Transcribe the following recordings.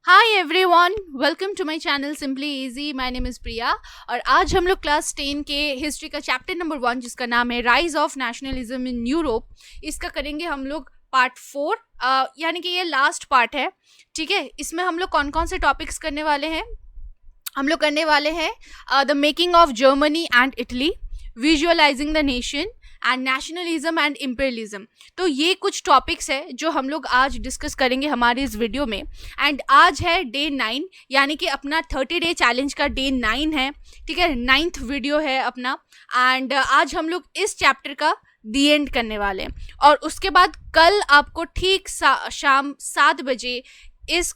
Hi everyone, welcome to my channel simply easy. My name is Priya और आज हम लोग क्लास 10 के हिस्ट्री का चैप्टर नंबर 1 जिसका नाम है rise of nationalism in Europe, इसका करेंगे हम लोग पार्ट 4। यानी कि ये लास्ट पार्ट है। ठीक है, इसमें हम लोग कौन कौन से टॉपिक्स करने वाले हैं? हम लोग करने वाले हैं the making of Germany and Italy, visualising the nation and nationalism and imperialism. तो ये कुछ टॉपिक्स है जो हम लोग आज डिस्कस करेंगे हमारे इस वीडियो में। एंड आज है डे 9, यानी कि अपना 30 डे चैलेंज का डे 9 है। ठीक है, 9th वीडियो है अपना। एंड आज हम लोग इस चैप्टर का दी एंड करने वाले हैं और उसके बाद कल आपको ठीक शाम 7 बजे इस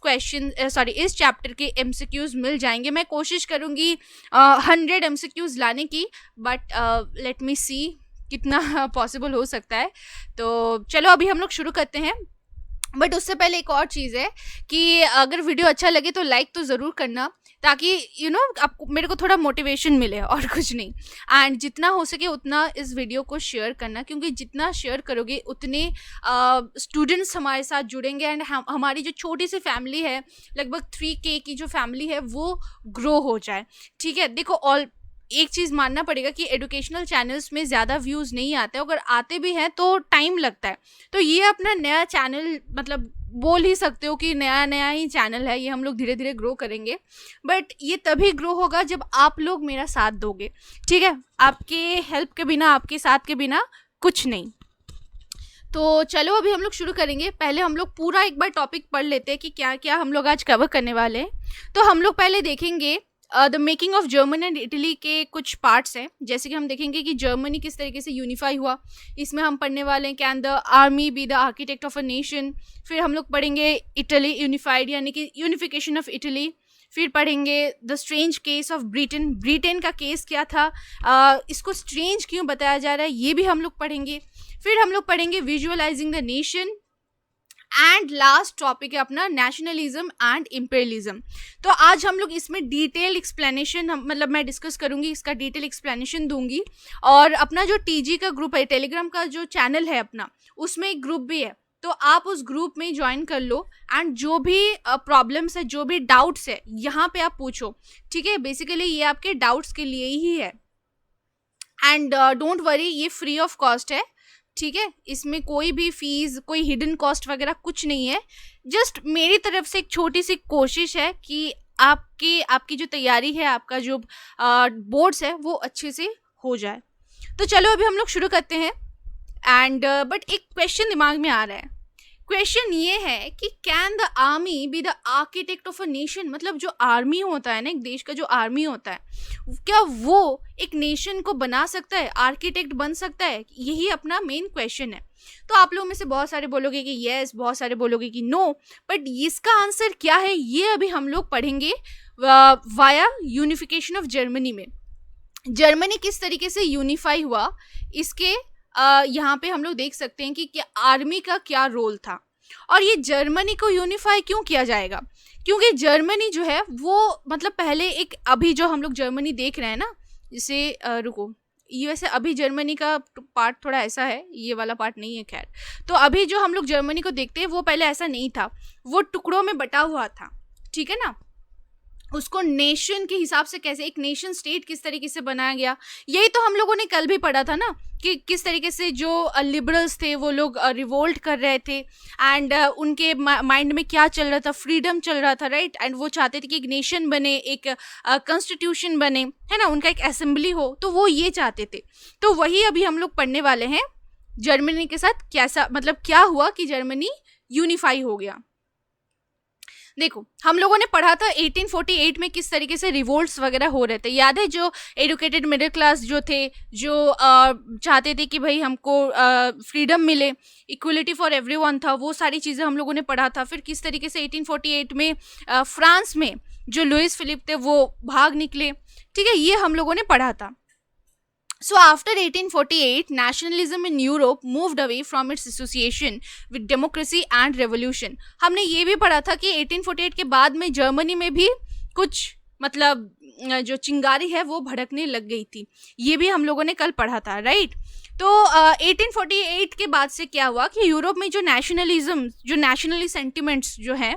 चैप्टर के एमसीक्यूज मिल जाएंगे। मैं कोशिश करूंगी 100 एमसीक्यूज लाने की, बट लेट मी सी कितना पॉसिबल हो सकता है। तो चलो अभी हम लोग शुरू करते हैं। बट उससे पहले एक और चीज़ है कि अगर वीडियो अच्छा लगे तो लाइक तो ज़रूर करना, ताकि आपको मेरे को थोड़ा मोटिवेशन मिले और कुछ नहीं। एंड जितना हो सके उतना इस वीडियो को शेयर करना, क्योंकि जितना शेयर करोगे उतने स्टूडेंट्स हमारे साथ जुड़ेंगे एंड हमारी जो छोटी सी फैमिली है, लगभग 3K की जो फैमिली है, वो ग्रो हो जाए। ठीक है, देखो एक चीज़ मानना पड़ेगा कि एजुकेशनल चैनल्स में ज़्यादा व्यूज़ नहीं आते, अगर आते भी हैं तो टाइम लगता है। तो ये अपना नया चैनल, मतलब बोल ही सकते हो कि नया नया ही चैनल है, ये हम लोग धीरे धीरे ग्रो करेंगे। बट ये तभी ग्रो होगा जब आप लोग मेरा साथ दोगे। ठीक है, आपके हेल्प के बिना, आपके साथ के बिना कुछ नहीं। तो चलो अभी हम लोग शुरू करेंगे। पहले हम लोग पूरा एक बार टॉपिक पढ़ लेते हैं कि क्या क्या हम लोग आज कवर करने वाले हैं। तो हम लोग पहले देखेंगे the making of Germany and Italy के कुछ पार्ट्स हैं। जैसे कि हम देखेंगे कि जर्मनी किस तरीके से यूनिफाई हुआ, इसमें हम पढ़ने वाले हैं can the army be the architect of a nation. फिर हम लोग पढ़ेंगे इटली यूनिफाइड, यानी कि यूनिफिकेशन ऑफ इटली। फिर पढ़ेंगे the strange case of Britain, Britain का केस क्या था, इसको स्ट्रेंज क्यों बताया जा रहा है, ये भी हम लोग पढ़ेंगे। फिर हम लोग पढ़ेंगे visualising the nation. And last topic है अपना नेशनलिज्म एंड इम्पेरियलिज्म। तो आज हम लोग इसमें डिटेल एक्सप्लेनेशन, मतलब मैं डिस्कस करूंगी, इसका डिटेल एक्सप्लेनेशन दूंगी। और अपना जो टीजी का ग्रुप है, टेलीग्राम का जो चैनल है अपना, उसमें एक ग्रुप भी है, तो आप उस ग्रुप में ज्वाइन कर लो। एंड जो भी प्रॉब्लम्स है, जो भी डाउट्स है, यहाँ पे आप पूछो। ठीक है, बेसिकली ये आपके डाउट्स के लिए ही है। एंड डोंट वरी, ये फ्री ऑफ कॉस्ट है। ठीक है, इसमें कोई भी फीस, कोई हिडन कॉस्ट वगैरह कुछ नहीं है। जस्ट मेरी तरफ से एक छोटी सी कोशिश है कि आपकी जो तैयारी है, आपका जो बोर्ड्स है, वो अच्छे से हो जाए। तो चलो अभी हम लोग शुरू करते हैं। एंड बट एक क्वेश्चन दिमाग में आ रहा है। क्वेश्चन ये है कि can the army be the architect of a nation. मतलब जो आर्मी होता है ना, एक देश का जो आर्मी होता है, क्या वो एक नेशन को बना सकता है, आर्किटेक्ट बन सकता है? यही अपना मेन क्वेश्चन है। तो आप लोगों में से बहुत सारे बोलोगे कि यस, बहुत सारे बोलोगे कि नो, बट इसका आंसर क्या है ये अभी हम लोग पढ़ेंगे वाया यूनिफिकेशन ऑफ जर्मनी में। जर्मनी किस तरीके से यूनिफाई हुआ, इसके यहाँ पे हम लोग देख सकते हैं कि क्या आर्मी का क्या रोल था। और ये जर्मनी को यूनिफाई क्यों किया जाएगा? क्योंकि जर्मनी जो है वो, मतलब पहले एक, अभी जो हम लोग जर्मनी देख रहे हैं ना, जैसे रुको, ये वैसे अभी जर्मनी का पार्ट थोड़ा ऐसा है, ये वाला पार्ट नहीं है खैर। तो अभी जो हम लोग जर्मनी को देखते हैं वो पहले ऐसा नहीं था, वो टुकड़ों में बटा हुआ था। ठीक है ना, उसको नेशन के हिसाब से, कैसे एक नेशन स्टेट किस तरीके से बनाया गया, यही तो हम लोगों ने कल भी पढ़ा था ना, कि किस तरीके से जो लिबरल्स थे वो लोग रिवोल्ट कर रहे थे। एंड उनके माइंड में क्या चल रहा था, फ्रीडम चल रहा था, राइट। एंड वो चाहते थे कि एक नेशन बने, एक कॉन्स्टिट्यूशन बने, है ना, उनका एक असेंबली हो, तो वो ये चाहते थे। तो वही अभी हम लोग पढ़ने वाले हैं, जर्मनी के साथ कैसा, मतलब क्या हुआ कि जर्मनी यूनिफाई हो गया। देखो, हम लोगों ने पढ़ा था 1848 में किस तरीके से रिवोल्ट्स वगैरह हो रहे थे, याद है? जो एडुकेटेड मिडिल क्लास जो थे, जो चाहते थे कि भाई हमको फ्रीडम मिले, इक्वलिटी फॉर एवरीवन था, वो सारी चीज़ें हम लोगों ने पढ़ा था। फिर किस तरीके से 1848 में फ्रांस में जो लुइस फिलिप थे वो भाग निकले। ठीक है, ये हम लोगों ने पढ़ा था। So after 1848, nationalism in Europe moved away from its association with democracy and revolution. हमने ये भी पढ़ा था कि 1848 के बाद में जर्मनी में भी कुछ, मतलब जो चिंगारी है वो भड़कने लग गई थी। ये भी हम लोगों ने कल पढ़ा था, राइट। तो 1848 के बाद से क्या हुआ कि यूरोप में जो नेशनलिज्म, जो नेशनली सेंटिमेंट्स जो हैं,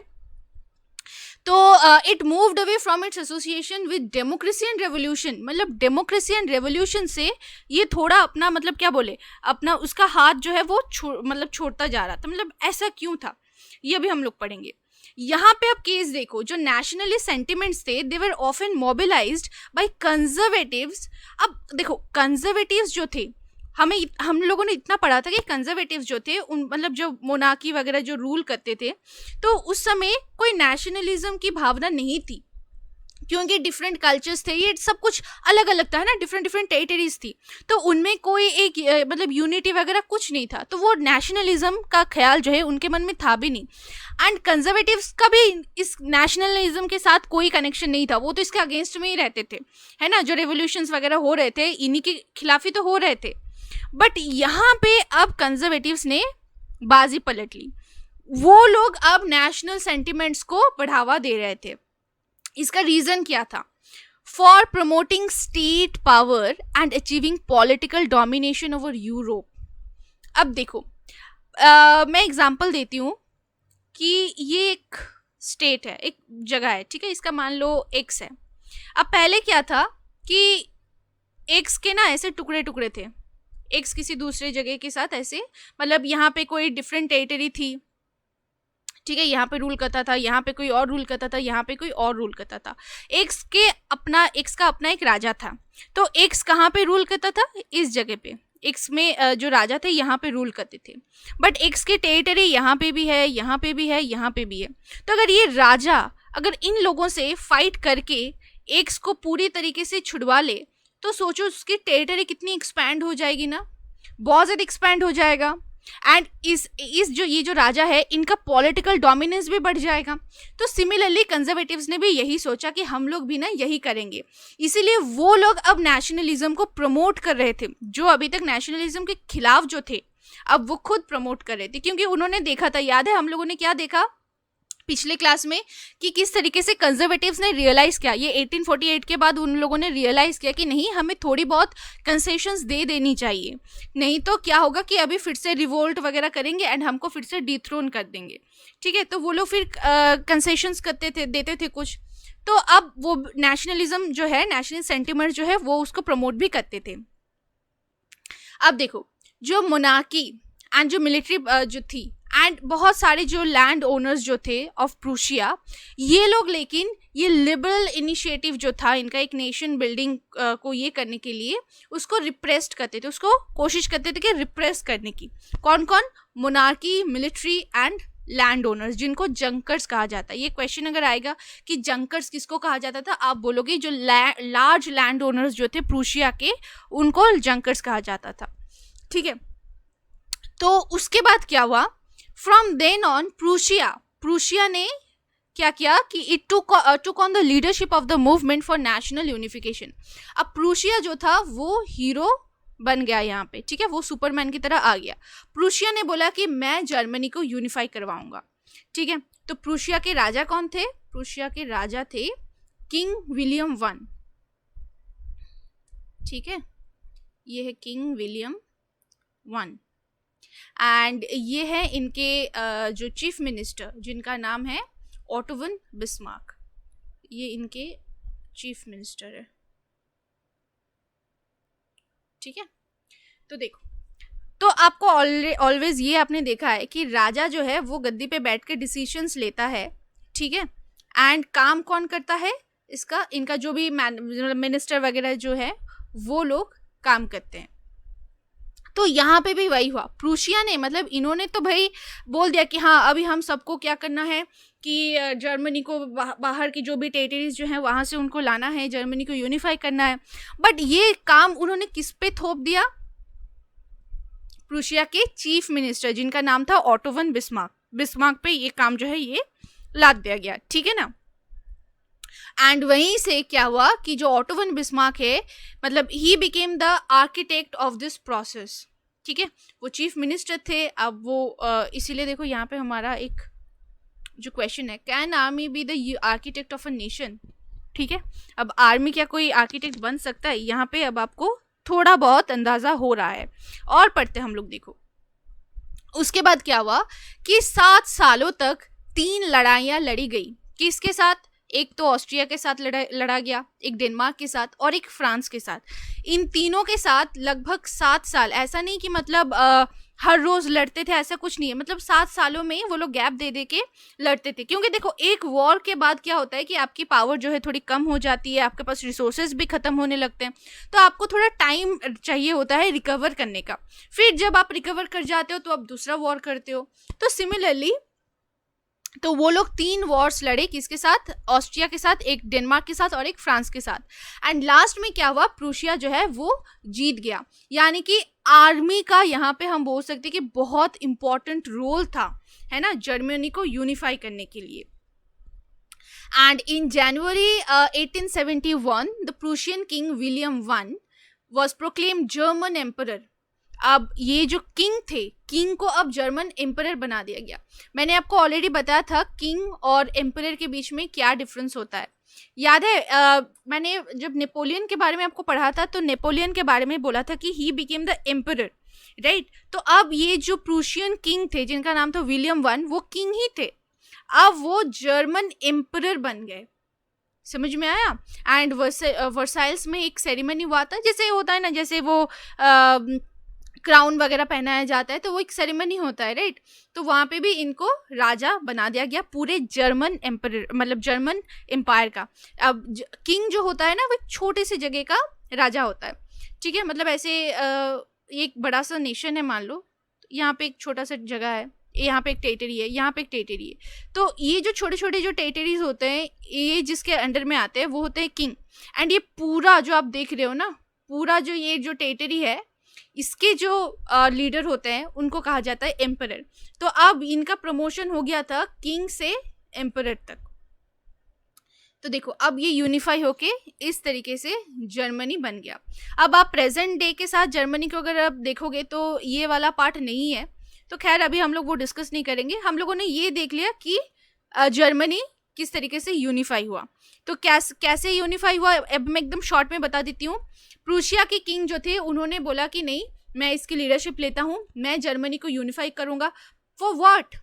तो it moved away from its association with democracy and revolution, मतलब डेमोक्रेसी एंड रेवोल्यूशन से ये थोड़ा अपना मतलब क्या बोले अपना उसका हाथ जो है वो मतलब छोड़ता जा रहा था। मतलब ऐसा क्यों था ये भी हम लोग पढ़ेंगे। यहाँ पे अब केस देखो, जो नेशनलिस्ट सेंटिमेंट्स थे they were often mobilized by conservatives. अब देखो कंजर्वेटिव्स जो थे, हम लोगों ने इतना पढ़ा था कि कंजर्वेटिव्स जो थे उन मतलब जो मोनार्की वगैरह जो रूल करते थे, तो उस समय कोई नेशनलिज्म की भावना नहीं थी, क्योंकि डिफरेंट कल्चर्स थे, ये सब कुछ अलग अलग था है ना, डिफरेंट डिफरेंट टेरिटरीज थी, तो उनमें कोई एक मतलब यूनिटी वगैरह कुछ नहीं था, तो वो नेशनलिज्म का ख्याल जो है उनके मन में था भी नहीं। एंड कंजर्वेटिव्स का भी इस नेशनलिज्म के साथ कोई कनेक्शन नहीं था, वो तो इसके अगेंस्ट में ही रहते थे है ना, जो रेवोल्यूशंस वगैरह हो रहे थे इन्हीं के खिलाफ ही तो हो रहे थे। बट यहाँ पे अब कंजर्वेटिव्स ने बाजी पलट ली, वो लोग अब नेशनल सेंटिमेंट्स को बढ़ावा दे रहे थे। इसका रीजन क्या था? For promoting state power and achieving political domination over Europe. अब देखो मैं एग्जांपल देती हूँ कि ये एक स्टेट है, एक जगह है, ठीक है, इसका मान लो एक्स है। अब पहले क्या था कि एक्स के ना ऐसे टुकड़े टुकड़े थे, एक्स किसी दूसरे जगह के साथ ऐसे, मतलब यहाँ पे कोई डिफरेंट टेरिटरी थी, ठीक है, यहाँ पे रूल करता था, यहाँ पे कोई और रूल करता था, यहाँ पे कोई और रूल करता था। एक्स का अपना एक राजा था, तो एक्स कहाँ पे रूल करता था? इस जगह पे एक्स में जो राजा थे यहाँ पे रूल करते थे। बट एक्स के टेरिटरी यहाँ पे भी है, यहाँ पे भी है, यहाँ पे भी है। तो अगर ये राजा अगर इन लोगों से फाइट करके एक्स को पूरी तरीके से छुड़वा ले, तो सोचो उसकी टेरिटरी कितनी एक्सपैंड हो जाएगी ना, बहुत ज़्यादा एक्सपैंड हो जाएगा। एंड इस ये जो राजा है इनका पॉलिटिकल डोमिनेंस भी बढ़ जाएगा। तो सिमिलरली कंजर्वेटिव्स ने भी यही सोचा कि हम लोग भी ना यही करेंगे, इसीलिए वो लोग अब नेशनलिज्म को प्रमोट कर रहे थे। जो अभी तक नेशनलिज्म के खिलाफ जो थे अब वो खुद प्रमोट कर रहे थे, क्योंकि उन्होंने देखा था, याद है हम लोगों ने क्या देखा पिछले क्लास में कि किस तरीके से कंजर्वेटिव्स ने रियलाइज किया, ये 1848 के बाद उन लोगों ने रियलाइज किया कि नहीं हमें थोड़ी बहुत कंसेशंस दे देनी चाहिए, नहीं तो क्या होगा कि अभी फिर से रिवोल्ट वगैरह करेंगे एंड हमको फिर से डिथ्रोन कर देंगे। ठीक है, तो वो लोग फिर कंसेशंस करते थे, देते थे कुछ, तो अब वो नेशनलिज्म जो है, नेशनल सेंटिमेंट जो है वो उसको प्रमोट भी करते थे। अब देखो जो मोनार्की एंड जो मिलिट्री जो थी एंड बहुत सारे जो लैंड ओनर्स जो थे ऑफ प्रूशिया, ये लोग लेकिन ये लिबरल इनिशिएटिव जो था इनका एक नेशन बिल्डिंग को ये करने के लिए उसको रिप्रेस्ड करते थे, उसको कोशिश करते थे कि रिप्रेस करने की। कौन कौन? Monarchy, military and land owners, जिनको जंकर्स कहा जाता है। ये क्वेश्चन अगर आएगा कि जंकर्स किसको कहा जाता था, आप बोलोगे जो लार्ज लैंड ओनर्स जो थे प्रूशिया के, उनको जंकर्स कहा जाता था। ठीक है, तो उसके बाद क्या हुआ? फ्रॉम देन ऑन प्रूशिया ने क्या किया कि it took on the leadership of the movement for national unification. अब प्रूशिया जो था वो हीरो बन गया यहाँ पे, ठीक है, वो सुपरमैन की तरह आ गया। प्रूशिया ने बोला कि मैं जर्मनी को यूनिफाई करवाऊंगा। ठीक है, तो प्रूशिया के राजा कौन थे? प्रूशिया के राजा थे किंग विलियम वन। ठीक है, ये है किंग विलियम वन एंड ये है इनके जो चीफ मिनिस्टर जिनका नाम है ओटो वन बिस्मार्क, ये इनके चीफ मिनिस्टर है। ठीक है, तो देखो, तो आपको ऑलवेज ये आपने देखा है कि राजा जो है वो गद्दी पे बैठ के डिसीजंस लेता है। ठीक है, एंड काम कौन करता है? इसका इनका जो भी मिनिस्टर वगैरह जो है वो लोग काम करते हैं। तो यहाँ पे भी वही हुआ, प्रूशिया ने मतलब इन्होंने तो भाई बोल दिया कि हाँ अभी हम सबको क्या करना है कि जर्मनी को बाहर की जो भी टेरिटरीज जो हैं वहाँ से उनको लाना है, जर्मनी को यूनिफाई करना है। बट ये काम उन्होंने किस पे थोप दिया? प्रूशिया के चीफ मिनिस्टर जिनका नाम था ओटो वन बिस्मार्क पे ये काम जो है ये लाद दिया गया। ठीक है ना, एंड वहीं से क्या हुआ कि जो ओटो वन बिस्मार्क है मतलब he became the architect of this process. ठीक है, वो चीफ मिनिस्टर थे। अब वो इसीलिए देखो यहाँ पे हमारा एक जो क्वेश्चन है, can army be the architect of a nation? ठीक है, अब आर्मी क्या कोई आर्किटेक्ट बन सकता है? यहाँ पे अब आपको थोड़ा बहुत अंदाजा हो रहा है। और पढ़ते हम लोग, देखो उसके बाद क्या हुआ कि 7 सालों तक 3 लड़ाइयाँ लड़ी गई। किसके साथ? एक तो ऑस्ट्रिया के साथ लड़ा गया, एक डेनमार्क के साथ और एक फ्रांस के साथ। इन तीनों के साथ लगभग 7 साल, ऐसा नहीं कि मतलब हर रोज लड़ते थे, ऐसा कुछ नहीं है, मतलब 7 सालों में वो लोग गैप दे दे के लड़ते थे। क्योंकि देखो एक वॉर के बाद क्या होता है कि आपकी पावर जो है थोड़ी कम हो जाती है, आपके पास रिसोर्सेज भी खत्म होने लगते हैं, तो आपको थोड़ा टाइम चाहिए होता है रिकवर करने का। फिर जब आप रिकवर कर जाते हो तो आप दूसरा वॉर करते हो। तो सिमिलरली तो वो लोग 3 वॉर्स लड़े, किसके साथ? ऑस्ट्रिया के साथ, एक डेनमार्क के साथ और एक फ्रांस के साथ। एंड लास्ट में क्या हुआ? प्रूशिया जो है वो जीत गया। यानी कि आर्मी का यहाँ पे हम बोल सकते हैं कि बहुत इंपॉर्टेंट रोल था, है ना, जर्मनी को यूनिफाई करने के लिए। And in January 1871 the Prussian king William one was proclaim German emperor. अब ये जो किंग थे, किंग को अब जर्मन एम्परर बना दिया गया। मैंने आपको ऑलरेडी बताया था किंग और एम्परर के बीच में क्या डिफरेंस होता है, याद है? मैंने जब नेपोलियन के बारे में आपको पढ़ा था तो नेपोलियन के बारे में बोला था कि he became the emperor, right? तो अब ये जो प्रूशियन किंग थे जिनका नाम था विलियम वन, वो किंग ही थे, अब वो जर्मन एम्परर बन गए। समझ में आया? एंड वर्साइल्स में एक सेरेमनी हुआ था, जैसे होता है ना, जैसे वो क्राउन वगैरह पहनाया जाता है, तो वो एक सेरेमनी होता है, राइट? तो वहां पे भी इनको राजा बना दिया गया पूरे जर्मन एम्पायर, मतलब जर्मन एम्पायर का। अब किंग जो होता है ना, वो एक छोटे से जगह का राजा होता है, ठीक है? मतलब ऐसे एक बड़ा सा नेशन है, मान लो यहाँ पे एक छोटा सा जगह है, यहाँ पे एक टेरिटरी है, यहाँ पे एक टेरिटरी है, तो ये जो छोटे छोटे जो टेरिटरीज होते हैं, ये जिसके अंडर में आते हैं वो होते हैं किंग। एंड ये पूरा जो आप देख रहे हो ना, पूरा जो ये जो टेरिटरी है, इसके जो लीडर होते हैं उनको कहा जाता है एम्परर। तो अब इनका प्रमोशन हो गया था किंग से एम्परर तक। तो देखो अब ये यूनिफाई होके इस तरीके से जर्मनी बन गया। अब आप प्रेजेंट डे के साथ जर्मनी को अगर आप देखोगे तो ये वाला पार्ट नहीं है, तो खैर अभी हम लोग वो डिस्कस नहीं करेंगे। हम लोगों ने ये देख लिया कि जर्मनी किस तरीके से यूनिफाई हुआ। तो कैसे यूनिफाई हुआ, अब मैं एकदम शॉर्ट में बता देती हूँ। प्रूशिया के किंग जो थे उन्होंने बोला कि नहीं, मैं इसकी लीडरशिप लेता हूँ, मैं जर्मनी को यूनिफाई करूंगा। For what?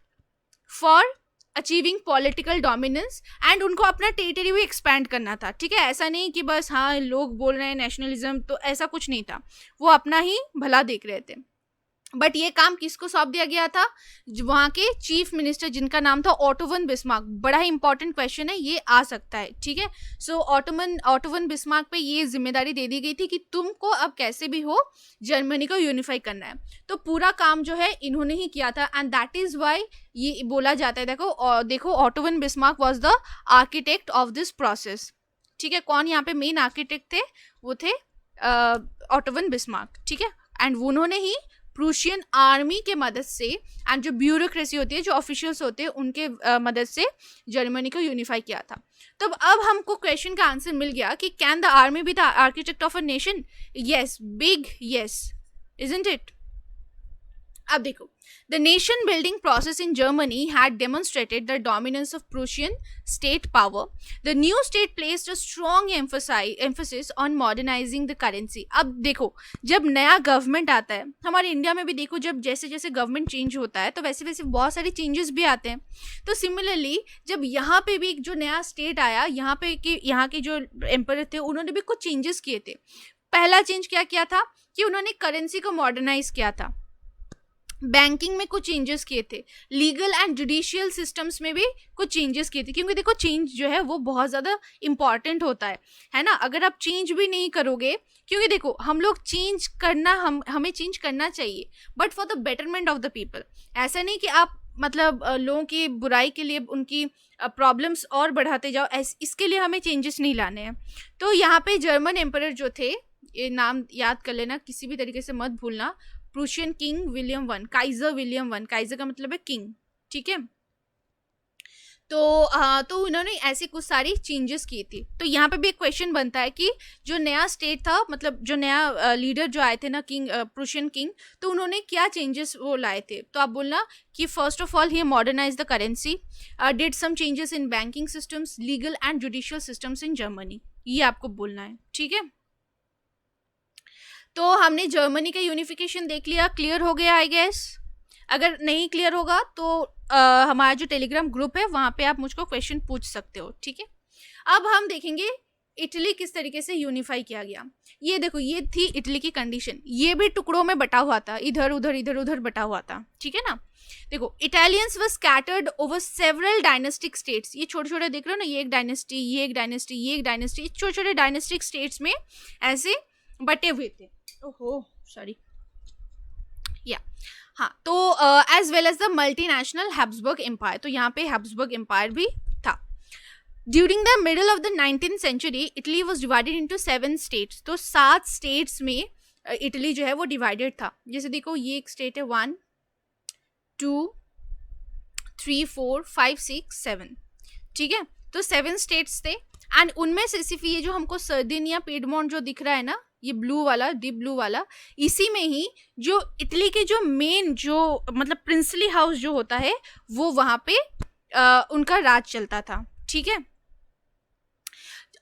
For achieving political dominance, and उनको अपना टेरिटरी भी एक्सपैंड करना था, ठीक है? ऐसा नहीं कि बस हाँ लोग बोल रहे हैं नेशनलिज्म, तो ऐसा कुछ नहीं था, वो अपना ही भला देख रहे थे। बट ये काम किसको सौंप दिया गया था? वहां के चीफ मिनिस्टर जिनका नाम था ऑटो वन बिस्मार्क। बड़ा ही इंपॉर्टेंट क्वेश्चन है, ये आ सकता है, ठीक है? सो ऑटो वन बिस्मार्क पे ये जिम्मेदारी दे दी गई थी कि तुमको अब कैसे भी हो जर्मनी को यूनिफाई करना है। तो पूरा काम जो है इन्होंने ही किया था, एंड दैट इज वाई ये बोला जाता है। देखो auto von Bismarck was the architect of this process, ठीक है? कौन यहाँ पे मेन आर्किटेक्ट थे? वो थे ऑटो वन बिस्मार्क, ठीक है? एंड उन्होंने ही प्रूशियन आर्मी के मदद से एंड जो ब्यूरोक्रेसी होती है, जो ऑफिशियल्स होते हैं, उनके मदद से जर्मनी को यूनिफाई किया था। तो अब हमको क्वेश्चन का आंसर मिल गया कि can the army be the architect of a nation? Yes, big yes, isn't it? अब देखो, the nation building process in Germany had demonstrated the dominance of Prussian state power. The new state placed a strong emphasis on modernizing the currency. अब देखो, जब नया government आता है, हमारे India में भी देखो, जब जैसे जैसे गवर्नमेंट चेंज होता है तो वैसे वैसे बहुत सारे चेंजेस भी आते हैं। तो सिमिलरली जब यहाँ पे भी जो नया स्टेट आया, यहाँ के जो एम्परर थे उन्होंने भी कुछ चेंजेस किए थे। पहला चेंज क्या किया था कि उन्होंने करेंसी को मॉडर्नाइज किया था, बैंकिंग में कुछ चेंजेस किए थे, लीगल एंड जुडिशियल सिस्टम्स में भी कुछ चेंजेस किए थे। क्योंकि देखो चेंज जो है वो बहुत ज़्यादा इंपॉर्टेंट होता है ना? अगर आप चेंज भी नहीं करोगे, क्योंकि देखो हम लोग चेंज करना, हमें चेंज करना चाहिए, but for the betterment of the people. ऐसा नहीं कि आप मतलब लोगों की बुराई के लिए उनकी प्रॉब्लम्स और बढ़ाते जाओ, इसके लिए हमें चेंजेस नहीं लाने हैं। तो यहाँ पे जर्मन एम्परर जो थे, ये नाम याद कर लेना, किसी भी तरीके से मत भूलना, Prussian king William one, Kaizer William one, Kaizer का मतलब है किंग, ठीक है? तो उन्होंने ऐसे कुछ सारी चेंजेस की थी। तो यहाँ पे भी एक क्वेश्चन बनता है कि जो नया स्टेट था, मतलब जो नया लीडर जो आए थे ना, किंग, प्रूशियन किंग, तो उन्होंने क्या चेंजेस वो लाए थे? तो आप बोलना कि first of all he modernise the currency, did some changes in banking systems, legal and judicial systems in Germany. ये आपको बोलना है, ठीक है? तो हमने जर्मनी का यूनिफिकेशन देख लिया, क्लियर हो गया आई गेस। अगर नहीं क्लियर होगा तो हमारा जो टेलीग्राम ग्रुप है वहाँ पे आप मुझको क्वेश्चन पूछ सकते हो, ठीक है। अब हम देखेंगे इटली किस तरीके से यूनिफाई किया गया। ये देखो, ये थी इटली की कंडीशन, ये भी टुकड़ों में बटा हुआ था, इधर उधर बटा हुआ था, ठीक है ना। देखो, Italians were scattered over several dynastic states, ये छोटे छोटे देख रहे हो ना, ये एक डायनेस्टी, ये एक डायनेस्टी, ये एक डायनेस्टी, छोटे छोटे डायनेस्टिक स्टेट्स में ऐसे बटे हुए थे। ओहो सॉरी, या हाँ, तो as well as the multinational Habsburg empire, तो यहाँ पे हैब्सबर्ग एम्पायर भी था। During the middle of the 19th century Italy was divided into 7 states, तो 7 स्टेट्स में इटली जो है वो डिवाइडेड था। जैसे देखो, ये एक स्टेट है 1 2 3 4 5 6 7, ठीक है, तो 7 स्टेट्स थे। एंड उनमें से सिर्फ ये जो हमको सर्दिनिया पीडमोंट जो दिख रहा है ना, ये ब्लू वाला, डीप ब्लू वाला, इसी में ही जो इटली के जो मेन जो मतलब प्रिंसली हाउस जो होता है वो वहां पे उनका राज चलता था, ठीक है।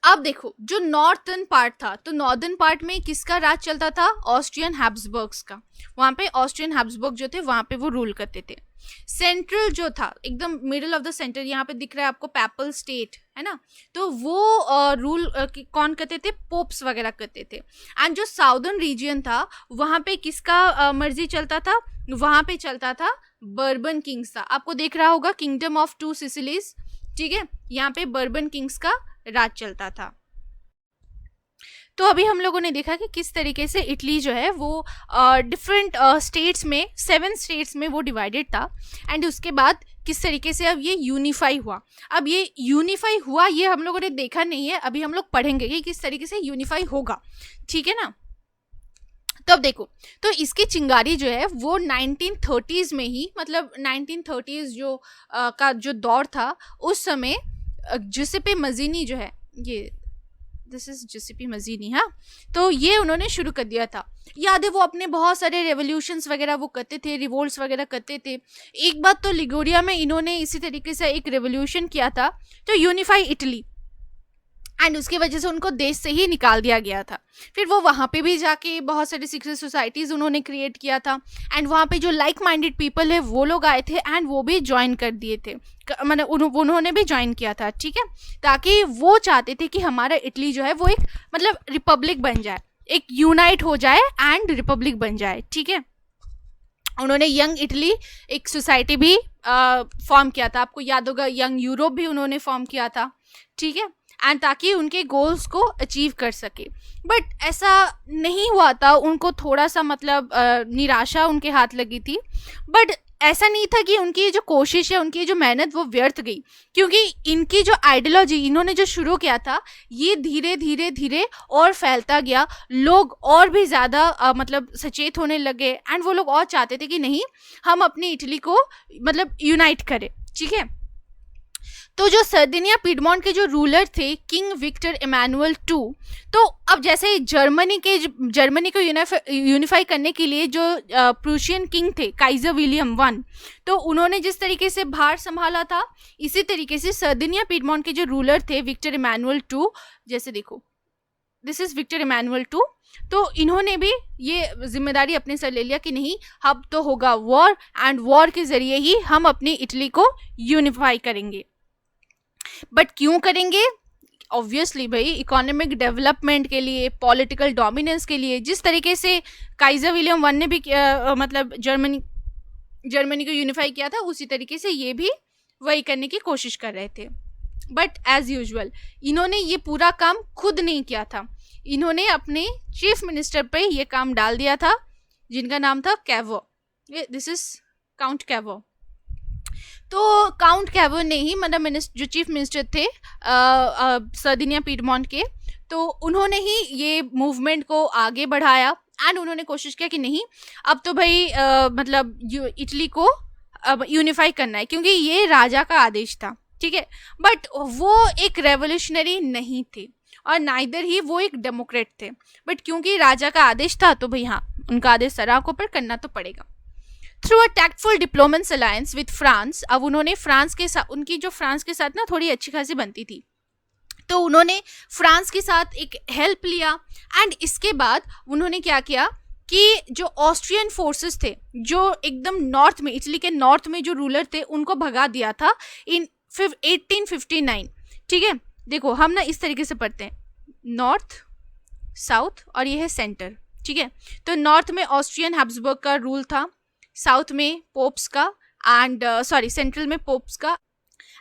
अब देखो, जो नॉर्थर्न पार्ट था, तो नॉर्दर्न पार्ट में किसका राज चलता था? ऑस्ट्रियन हैब्सबर्ग्स का। वहां पे ऑस्ट्रियन हैब्सबर्ग जो थे वहां पे वो रूल करते थे। सेंट्रल जो था, एकदम मिडिल ऑफ द सेंटर, यहाँ पे दिख रहा है आपको पैपल स्टेट, है ना, तो वो रूल कौन करते थे? पोप्स वगैरह करते थे। एंड जो साउदर्न रीजियन था वहां पे किसका मर्जी चलता था? वहां पे चलता था बर्बन किंग्स था। आपको देख रहा होगा किंगडम ऑफ 2 सिसिलीज, ठीक है, यहाँ पे बर्बन किंग्स का राज चलता था। तो अभी हम लोगों ने देखा कि किस तरीके से इटली जो है वो डिफरेंट स्टेट्स में, 7 स्टेट्स में वो डिवाइडेड था। एंड उसके बाद किस तरीके से अब ये यूनिफाई हुआ। अब ये यूनिफाई हुआ ये हम लोगों ने देखा नहीं है, अभी हम लोग पढ़ेंगे कि किस तरीके से यूनिफाई होगा, ठीक है ना। तो अब देखो, तो इसकी चिंगारी जो है वो 1930s में ही, मतलब 1930s जो का जो दौर था उस समय जुसेपे मजीनी जो है, ये दिस इज जुसेपे मजीनी, हाँ, तो ये उन्होंने शुरू कर दिया था। याद है, वो अपने बहुत सारे रेवोल्यूशंस वगैरह वो करते थे, रिवोल्ट्स वगैरह करते थे। एक बात तो लिगोरिया में इन्होंने इसी तरीके से एक रेवोल्यूशन किया था, तो यूनिफाई इटली, एंड उसकी वजह से उनको देश से ही निकाल दिया गया था। फिर वो वहाँ पे भी जाके बहुत सारी सीक्रेट सोसाइटीज़ उन्होंने क्रिएट किया था। एंड वहाँ पे जो लाइक माइंडेड पीपल है वो लोग आए थे एंड वो भी ज्वाइन कर दिए थे, मतलब उन्होंने भी ज्वाइन किया था, ठीक है, ताकि वो चाहते थे कि हमारा इटली जो है वो एक मतलब रिपब्लिक बन जाए, एक यूनाइट हो जाए एंड रिपब्लिक बन जाए, ठीक है। उन्होंने यंग इटली एक सोसाइटी भी फॉर्म किया था, आपको याद होगा, यंग यूरोप भी उन्होंने फॉर्म किया था, ठीक है, एंड ताकि उनके गोल्स को अचीव कर सके। बट ऐसा नहीं हुआ था, उनको थोड़ा सा मतलब निराशा उनके हाथ लगी थी। बट ऐसा नहीं था कि उनकी जो कोशिश है, उनकी जो मेहनत वो व्यर्थ गई, क्योंकि इनकी जो आइडियोलॉजी इन्होंने जो शुरू किया था ये धीरे धीरे धीरे और फैलता गया। लोग और भी ज़्यादा मतलब सचेत होने लगे एंड वो लोग और चाहते थे कि नहीं, हम अपनी इटली को मतलब यूनाइट करें, ठीक है। तो जो सर्दिनिया पीडमोंट के जो रूलर थे किंग विक्टर इमैनुअल II, तो अब जैसे जर्मनी को यूनिफाई करने के लिए जो प्रूशियन किंग थे काइजर विलियम I, तो उन्होंने जिस तरीके से भार संभाला था, इसी तरीके से सर्दिनिया पीडमोंट के जो रूलर थे विक्टर इमैनुअल II, जैसे देखो this is Victor Emmanuel II, तो इन्होंने भी ये जिम्मेदारी अपने सर ले लिया कि नहीं, अब तो होगा वॉर एंड वॉर के जरिए ही हम अपनी इटली को यूनिफाई करेंगे। बट क्यों करेंगे? ऑब्वियसली भाई, इकोनॉमिक डेवलपमेंट के लिए, पॉलिटिकल डोमिनेंस के लिए। जिस तरीके से काइजर विलियम I ने भी मतलब जर्मनी को यूनिफाई किया था, उसी तरीके से ये भी वही करने की कोशिश कर रहे थे। बट एज यूजुअल इन्होंने ये पूरा काम खुद नहीं किया था, इन्होंने अपने चीफ मिनिस्टर पे ये काम डाल दिया था, जिनका नाम था Cavour. This is Count Cavour. तो काउंट कैवो ने ही मतलब जो चीफ मिनिस्टर थे सर्दिनिया पीडमोंट के, तो उन्होंने ही ये मूवमेंट को आगे बढ़ाया एंड उन्होंने कोशिश किया कि नहीं, अब तो भाई मतलब इटली को अब यूनिफाई करना है, क्योंकि ये राजा का आदेश था, ठीक है। बट वो एक रेवोल्यूशनरी नहीं थे और नाइदर ही वो एक डेमोक्रेट थे। बट क्योंकि राजा का आदेश था तो भाई हाँ, उनका आदेश सराखों पर करना तो पड़ेगा। Through a tactful diplomatic alliance with France, अब उन्होंने फ्रांस के साथ, उनकी जो फ्रांस के साथ ना थोड़ी अच्छी खासी बनती थी, तो उन्होंने फ्रांस के साथ एक हेल्प लिया एंड इसके बाद उन्होंने क्या किया कि जो ऑस्ट्रियन फोर्सेस थे, जो एकदम नॉर्थ में, इटली के नॉर्थ में जो रूलर थे, उनको भगा दिया था इन 1859। ठीक है, देखो हम ना इस तरीके से पढ़ते हैं, नॉर्थ, साउथ और ये है सेंटर। ठीक है, तो नॉर्थ में ऑस्ट्रियन हैब्सबर्ग का रूल था, साउथ में पोप्स का, एंड सेंट्रल में पोप्स का,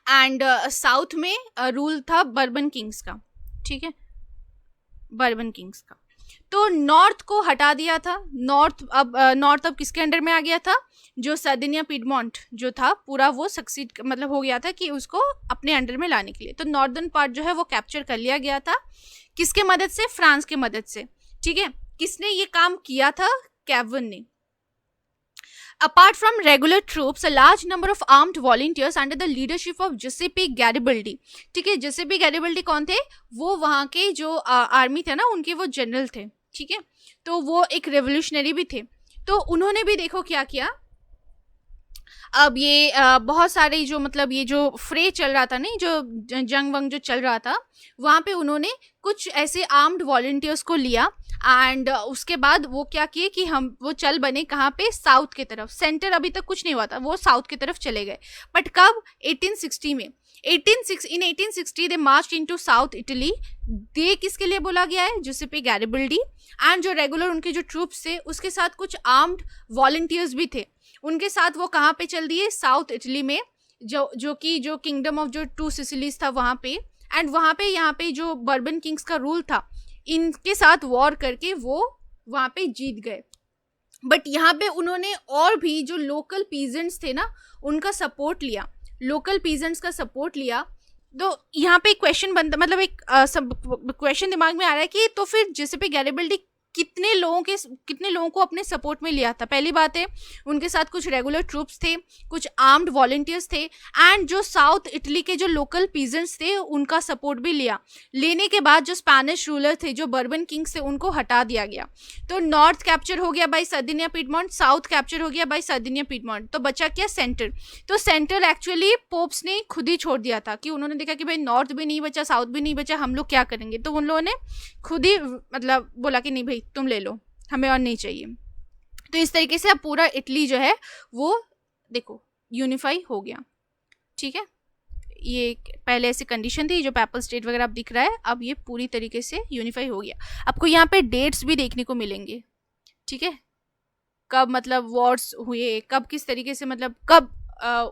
एंड साउथ में रूल था बर्बन किंग्स का। ठीक है, बर्बन किंग्स का। तो नॉर्थ को हटा दिया था, नॉर्थ अब किसके अंडर में आ गया था, जो सर्दिनिया पिडमोंट जो था पूरा वो सक्सीड मतलब हो गया था कि उसको अपने अंडर में लाने के लिए। तो नॉर्दर्न पार्ट जो है वो कैप्चर कर लिया गया था, किसके मदद से, फ्रांस के मदद से। ठीक है, किसने ये काम किया था, कैवन ने। Apart from regular troops, a large number of armed volunteers under the leadership of Giuseppe Garibaldi। ठीक है, Giuseppe Garibaldi कौन थे, वो वहाँ के जो आर्मी थे ना उनके वो जनरल थे। ठीक है, तो वो एक रेवोल्यूशनरी भी थे। तो उन्होंने भी देखो क्या किया, अब ये बहुत सारे जो मतलब ये जो फ्रे चल रहा था नहीं, जो जंग वंग जो चल रहा था, वहाँ पे उन्होंने कुछ ऐसे आर्म्ड वॉलंटियर्स को लिया, एंड उसके बाद वो क्या किए कि हम वो चल बने कहाँ पे, साउथ की तरफ। सेंटर अभी तक कुछ नहीं हुआ था, वो साउथ की तरफ चले गए। बट कब, 1860 में। इन 1860 दे मार्च इनटू साउथ इटली। दे किसके लिए बोला गया है, जुसेपे गैरिबल्डी, एंड जो रेगुलर उनके जो ट्रूप्स थे उसके साथ कुछ आर्म्ड वॉलंटियर्स भी थे, उनके साथ वो कहाँ पे चल दिए, साउथ इटली में, जो किंगडम ऑफ जो टू सिसिलीज था वहाँ पे। एंड वहाँ पे यहाँ पे जो बर्बन किंग्स का रूल था, इनके साथ वॉर करके वो वहाँ पे जीत गए। बट यहाँ पे उन्होंने और भी जो लोकल पीजेंट्स थे ना उनका सपोर्ट लिया, लोकल पीजेंट्स का सपोर्ट लिया। तो यहाँ पे एक क्वेश्चन बनता, मतलब एक क्वेश्चन दिमाग में आ रहा है कि तो फिर जिसेपे गैरिबल्डी कितने लोगों को अपने सपोर्ट में लिया था। पहली बात है, उनके साथ कुछ रेगुलर ट्रूप्स थे, कुछ आर्म्ड वॉलंटियर्स थे, एंड जो साउथ इटली के जो लोकल पीजेंट्स थे उनका सपोर्ट भी लिया। लेने के बाद जो स्पेनिश रूलर थे, जो बर्बन किंग्स थे, उनको हटा दिया गया। तो नॉर्थ कैप्चर हो गया by Sardinia Piedmont, south capture हो गया बाय सर्दिनिया पिडमोंट। तो बचा क्या, सेंटर। तो सेंटर एक्चुअली पोप्स ने खुद ही छोड़ दिया था कि उन्होंने देखा कि भाई नॉर्थ भी नहीं बचा, साउथ भी नहीं बचा, हम लोग क्या करेंगे। तो उन लोगों ने खुद ही मतलब बोला कि नहीं भाई तुम ले लो, हमें और नहीं चाहिए। तो इस तरीके से अब पूरा इटली जो है वो देखो यूनिफाई हो गया। ठीक है, ये पहले ऐसी कंडीशन थी, जो पेपल स्टेट वगैरह अब दिख रहा है, अब ये पूरी तरीके से यूनिफाई हो गया। आपको यहाँ पे डेट्स भी देखने को मिलेंगे। ठीक है, कब मतलब वॉर्स हुए, कब किस तरीके से मतलब कब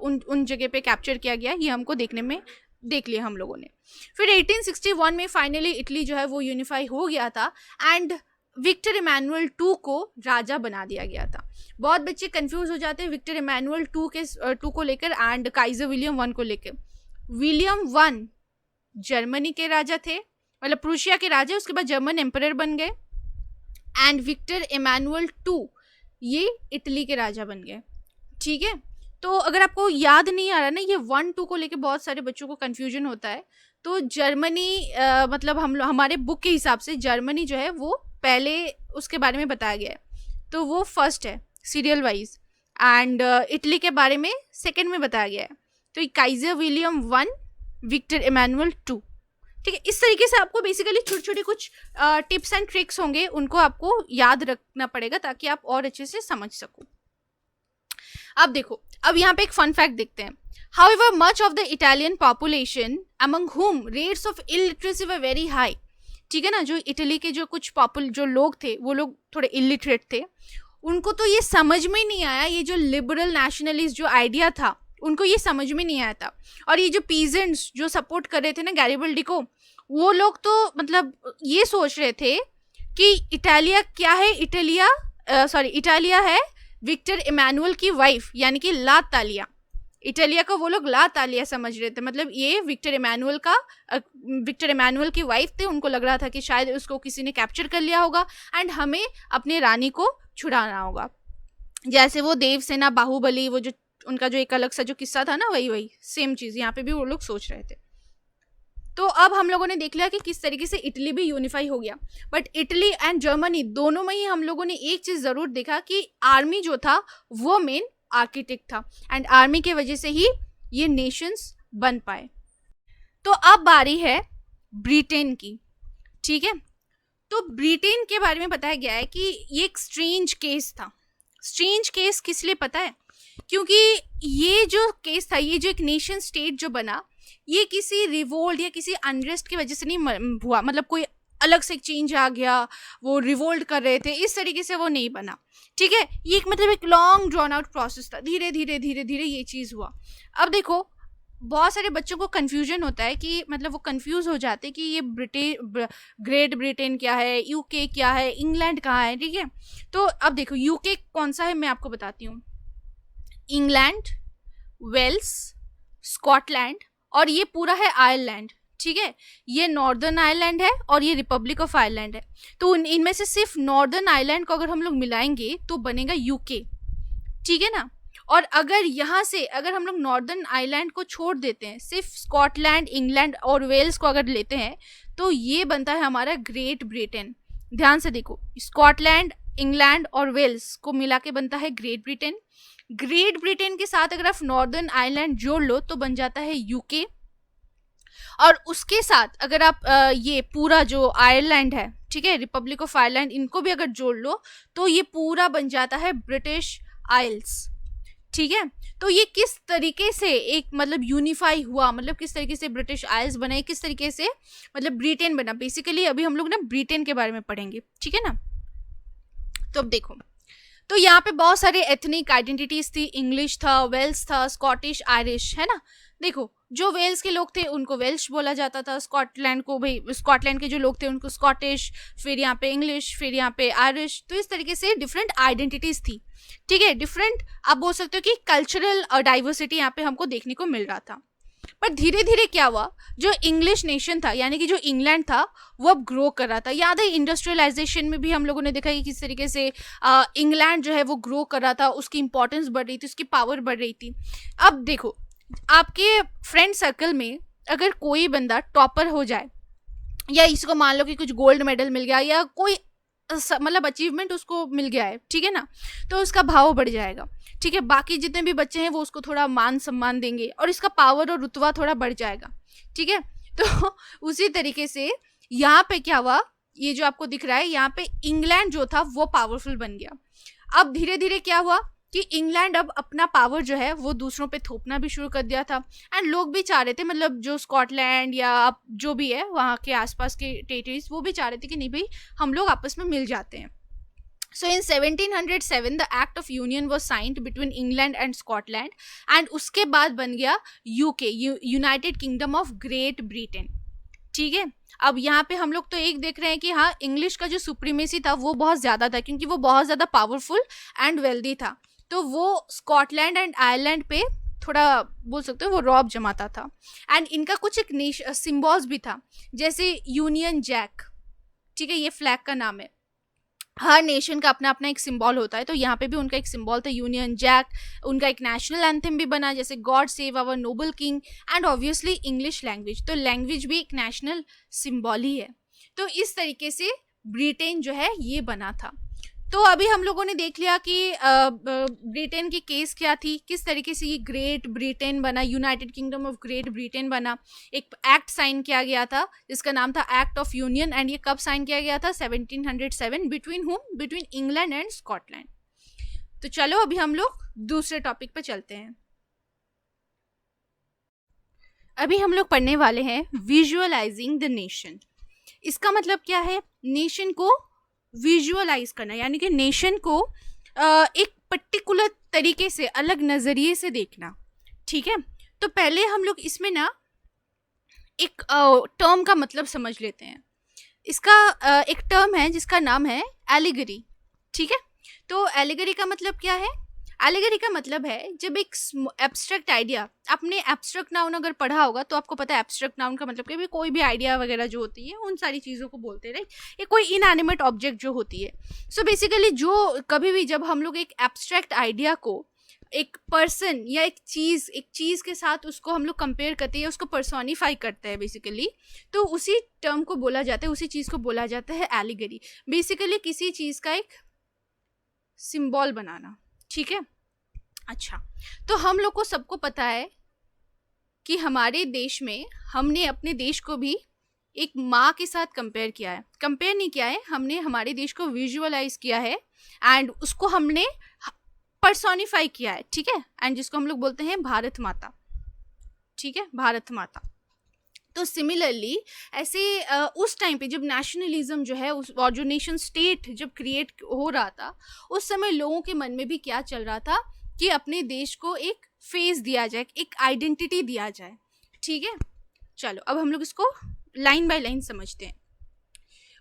उन जगह पे कैप्चर किया गया, ये हमको देखने में देख लिया हम लोगों ने। फिर 1861 में फाइनली इटली जो है वो यूनिफाई हो गया था, एंड विक्टर इमैनुअल II को राजा बना दिया गया था। बहुत बच्चे कंफ्यूज हो जाते हैं विक्टर इमैनुअल II को लेकर एंड काइजर विलियम I को लेकर। विलियम I जर्मनी के राजा थे, मतलब प्रूशिया के राजा, उसके बाद जर्मन एम्परर बन गए, एंड विक्टर इमैनुअल II ये इटली के राजा बन गए। ठीक है, तो अगर आपको याद नहीं आ रहा ना, ये 1-2 को लेके बहुत सारे बच्चों को कंफ्यूजन होता है। तो जर्मनी मतलब हमारे बुक के हिसाब से जर्मनी जो है वो पहले उसके बारे में बताया गया है, तो वो फर्स्ट है सीरियल वाइज, एंड इटली के बारे में सेकंड में बताया गया है। तो Kaiser William I, Victor Emmanuel II। ठीक है, इस तरीके से आपको बेसिकली छोटे छोटे कुछ टिप्स एंड ट्रिक्स होंगे, उनको आपको याद रखना पड़ेगा ताकि आप और अच्छे से समझ सको। अब देखो, अब यहाँ पे एक फन फैक्ट देखते हैं। However, much of the Italian population, among whom rates of illiteracy were very high, ठीक है ना, जो इटली के जो कुछ जो लोग थे वो लोग थोड़े इलिटरेट थे, उनको तो ये समझ में नहीं आया, ये जो लिबरल नेशनलिस्ट जो आइडिया था उनको ये समझ में नहीं आया था। और ये जो पीजेंट्स जो सपोर्ट कर रहे थे ना गैरिबल्डी को, वो लोग तो मतलब ये सोच रहे थे कि इटालिया क्या है, इटालिया है विक्टर इमैनुअल की वाइफ, यानी कि ला तालिया। इटालिया को वो लोग ला तालिया समझ रहे थे, मतलब ये विक्टर इमैनुअल की वाइफ थे। उनको लग रहा था कि शायद उसको किसी ने कैप्चर कर लिया होगा एंड हमें अपने रानी को छुड़ाना होगा। जैसे वो देवसेना बाहुबली, वो जो उनका जो एक अलग सा जो किस्सा था ना, वही सेम चीज़ यहाँ पे भी वो लोग सोच रहे थे। तो अब हम लोगों ने देख लिया कि किस तरीके से इटली भी यूनिफाई हो गया। बट इटली एंड जर्मनी दोनों में ही हम लोगों ने एक चीज़ ज़रूर देखा कि आर्मी जो था वो मेन आर्किटेक्ट था, एंड आर्मी के वजह से ही ये नेशंस बन पाए। तो अब बारी है ब्रिटेन की। ठीक है, तो ब्रिटेन के बारे में बताया गया है कि ये एक स्ट्रेंज केस था। स्ट्रेंज केस किस लिए पता है? क्योंकि ये जो केस था, ये जो एक नेशन स्टेट जो बना, ये किसी रिवोल्ट या किसी अनरेस्ट की वजह से नहीं हुआ, मतलब कोई अलग से चेंज आ गया, वो रिवोल्ट कर रहे थे, इस तरीके से वो नहीं बना। ठीक है, ये एक मतलब एक लॉन्ग ड्रॉन आउट प्रोसेस था, धीरे धीरे धीरे धीरे ये चीज़ हुआ। अब देखो, बहुत सारे बच्चों को कन्फ्यूजन होता है कि मतलब वो कंफ्यूज हो जाते हैं कि ये ग्रेट ब्रिटेन क्या है, यूके क्या है, इंग्लैंड कहाँ है। ठीक है, तो अब देखो यूके कौन सा है मैं आपको बताती हूँ। इंग्लैंड, वेल्स, स्कॉटलैंड और ये पूरा है आयरलैंड। ठीक है, ये नॉर्दर्न आयरलैंड है और ये रिपब्लिक ऑफ आयरलैंड है। तो इनमें से सिर्फ नॉर्दर्न आयरलैंड को अगर हम लोग मिलाएंगे तो बनेगा यूके। ठीक है ना, और अगर यहाँ से अगर हम लोग नॉर्दर्न आयरलैंड को छोड़ देते हैं, सिर्फ स्कॉटलैंड, इंग्लैंड और वेल्स को अगर लेते हैं, तो ये बनता है हमारा ग्रेट ब्रिटेन। ध्यान से देखो, स्कॉटलैंड, इंग्लैंड और वेल्स को मिला के बनता है ग्रेट ब्रिटेन। ग्रेट ब्रिटेन के साथ अगर आप नॉर्दर्न आयरलैंड जोड़ लो तो बन जाता है यूके, और उसके साथ अगर आप ये पूरा जो आयरलैंड है, ठीक है, रिपब्लिक ऑफ आयरलैंड, इनको भी अगर जोड़ लो तो ये पूरा बन जाता है ब्रिटिश आइल्स। ठीक है, तो ये किस तरीके से एक मतलब यूनिफाई हुआ, मतलब किस तरीके से ब्रिटिश आइल्स बने, किस तरीके से मतलब ब्रिटेन बना, बेसिकली अभी हम लोग ना ब्रिटेन के बारे में पढ़ेंगे। ठीक है ना, तो अब देखो, तो यहाँ पे बहुत सारे एथनिक आइडेंटिटीज थी। इंग्लिश था, वेल्स था, स्कॉटिश, आयरिश, है ना। देखो, जो वेल्स के लोग थे उनको वेल्श बोला जाता था, स्कॉटलैंड को भाई स्कॉटलैंड के जो लोग थे उनको स्कॉटिश, फिर यहाँ पे इंग्लिश, फिर यहाँ पे आयरिश। तो इस तरीके से डिफरेंट आइडेंटिटीज थी। ठीक है, डिफरेंट आप बोल सकते हो कि कल्चरल डाइवर्सिटी यहाँ पे हमको देखने को मिल रहा था। पर धीरे धीरे क्या हुआ, जो इंग्लिश नेशन था यानी कि जो इंग्लैंड था वो अब ग्रो कर रहा था। याद है इंडस्ट्रियलाइजेशन में भी हम लोगों ने देखा कि किस तरीके से इंग्लैंड जो है वो ग्रो कर रहा था, उसकी इंपॉर्टेंस बढ़ रही थी, उसकी पावर बढ़ रही थी। अब देखो, आपके फ्रेंड सर्कल में अगर कोई बंदा टॉपर हो जाए, या इसको मान लो कि कुछ गोल्ड मेडल मिल गया या कोई मतलब अचीवमेंट उसको मिल गया है, ठीक है ना, तो उसका भाव बढ़ जाएगा। ठीक है, बाकी जितने भी बच्चे हैं वो उसको थोड़ा मान सम्मान देंगे और इसका पावर और रुतबा थोड़ा बढ़ जाएगा। ठीक है, तो उसी तरीके से यहाँ पे क्या हुआ, ये जो आपको दिख रहा है यहाँ पे इंग्लैंड जो था वो पावरफुल बन गया। अब धीरे धीरे क्या हुआ कि इंग्लैंड अब अपना पावर जो है वो दूसरों पे थोपना भी शुरू कर दिया था। एंड लोग भी चाह रहे थे, मतलब जो स्कॉटलैंड या जो भी है वहाँ के आसपास के टेरिटरीज, वो भी चाह रहे थे कि नहीं भाई हम लोग आपस में मिल जाते हैं। So in 1707 the Act of Union was signed between England and Scotland, and उसके बाद बन गया UK, United kingdom of great Britain. ठीक है, अब यहाँ पे हम लोग तो एक देख रहे हैं कि हाँ, इंग्लिश का जो सुप्रीमेसी था वो बहुत ज़्यादा था क्योंकि वो बहुत ज़्यादा पावरफुल एंड वेल्दी था, तो वो स्कॉटलैंड एंड आयरलैंड पे थोड़ा बोल सकते हो वो रौब जमाता था। एंड इनका कुछ एक सिम्बॉल्स भी था, जैसे यूनियन जैक। ठीक है, ये फ्लैग का नाम है। हर नेशन का अपना अपना एक सिंबल होता है, तो यहाँ पे भी उनका एक सिंबल था यूनियन जैक। उनका एक नेशनल एंथम भी बना, जैसे God save our noble king, and obviously English language, तो लैंग्वेज भी एक नेशनल सिंबल ही है। तो इस तरीके से ब्रिटेन जो है ये बना था। तो अभी हम लोगों ने देख लिया कि ब्रिटेन की केस क्या थी, किस तरीके से ये ग्रेट ब्रिटेन बना, United kingdom of great Britain बना। एक एक्ट साइन किया गया था जिसका नाम था एक्ट ऑफ यूनियन, एंड ये कब साइन किया गया था, 1707, बिटवीन हुम, बिटवीन इंग्लैंड एंड स्कॉटलैंड। तो चलो अभी हम लोग दूसरे टॉपिक पे चलते हैं। अभी हम लोग पढ़ने वाले हैं विजुअलाइजिंग द नेशन। इसका मतलब क्या है, नेशन को विजुअलाइज करना, यानी कि नेशन को एक पर्टिकुलर तरीके से, अलग नज़रिए से देखना। ठीक है, तो पहले हम लोग इसमें ना एक टर्म का मतलब समझ लेते हैं। इसका एक टर्म है जिसका नाम है एलिगरी। ठीक है, तो एलिगरी का मतलब क्या है, एलिगरी का मतलब है जब एक एब्स्ट्रैक्ट आइडिया, आपने एब्स्ट्रैक्ट नाउन अगर पढ़ा होगा तो आपको पता है एब्स्ट्रैक्ट नाउन का मतलब कि कोई भी आइडिया वगैरह जो होती है उन सारी चीज़ों को बोलते हैं, राइट। ये कोई इनएनिमेट ऑब्जेक्ट जो होती है। सो बेसिकली जो कभी भी जब हम लोग एक एब्स्ट्रैक्ट आइडिया को एक पर्सन या एक चीज़ के साथ उसको हम लोग कंपेयर करते हैं, उसको पर्सोनिफाई करते हैं बेसिकली, तो उसी टर्म को बोला जाता है, उसी चीज़ को बोला जाता है एलिगरी। बेसिकली किसी चीज़ का एक सिंबल बनाना। ठीक है, अच्छा, तो हम लोग को सबको पता है कि हमारे देश में हमने अपने देश को भी एक माँ के साथ कंपेयर किया है, कंपेयर नहीं किया है, हमने हमारे देश को विजुअलाइज किया है एंड उसको हमने पर्सोनिफाई किया है, ठीक है, एंड जिसको हम लोग बोलते हैं भारत माता, ठीक है, भारत माता। तो सिमिलरली ऐसे उस टाइम पे जब नेशनलिज्म जो है और जो नेशन स्टेट जब क्रिएट हो रहा था, उस समय लोगों के मन में भी क्या चल रहा था कि अपने देश को एक फेस दिया जाए, एक आइडेंटिटी दिया जाए, ठीक है। चलो अब हम लोग इसको लाइन बाय लाइन समझते हैं।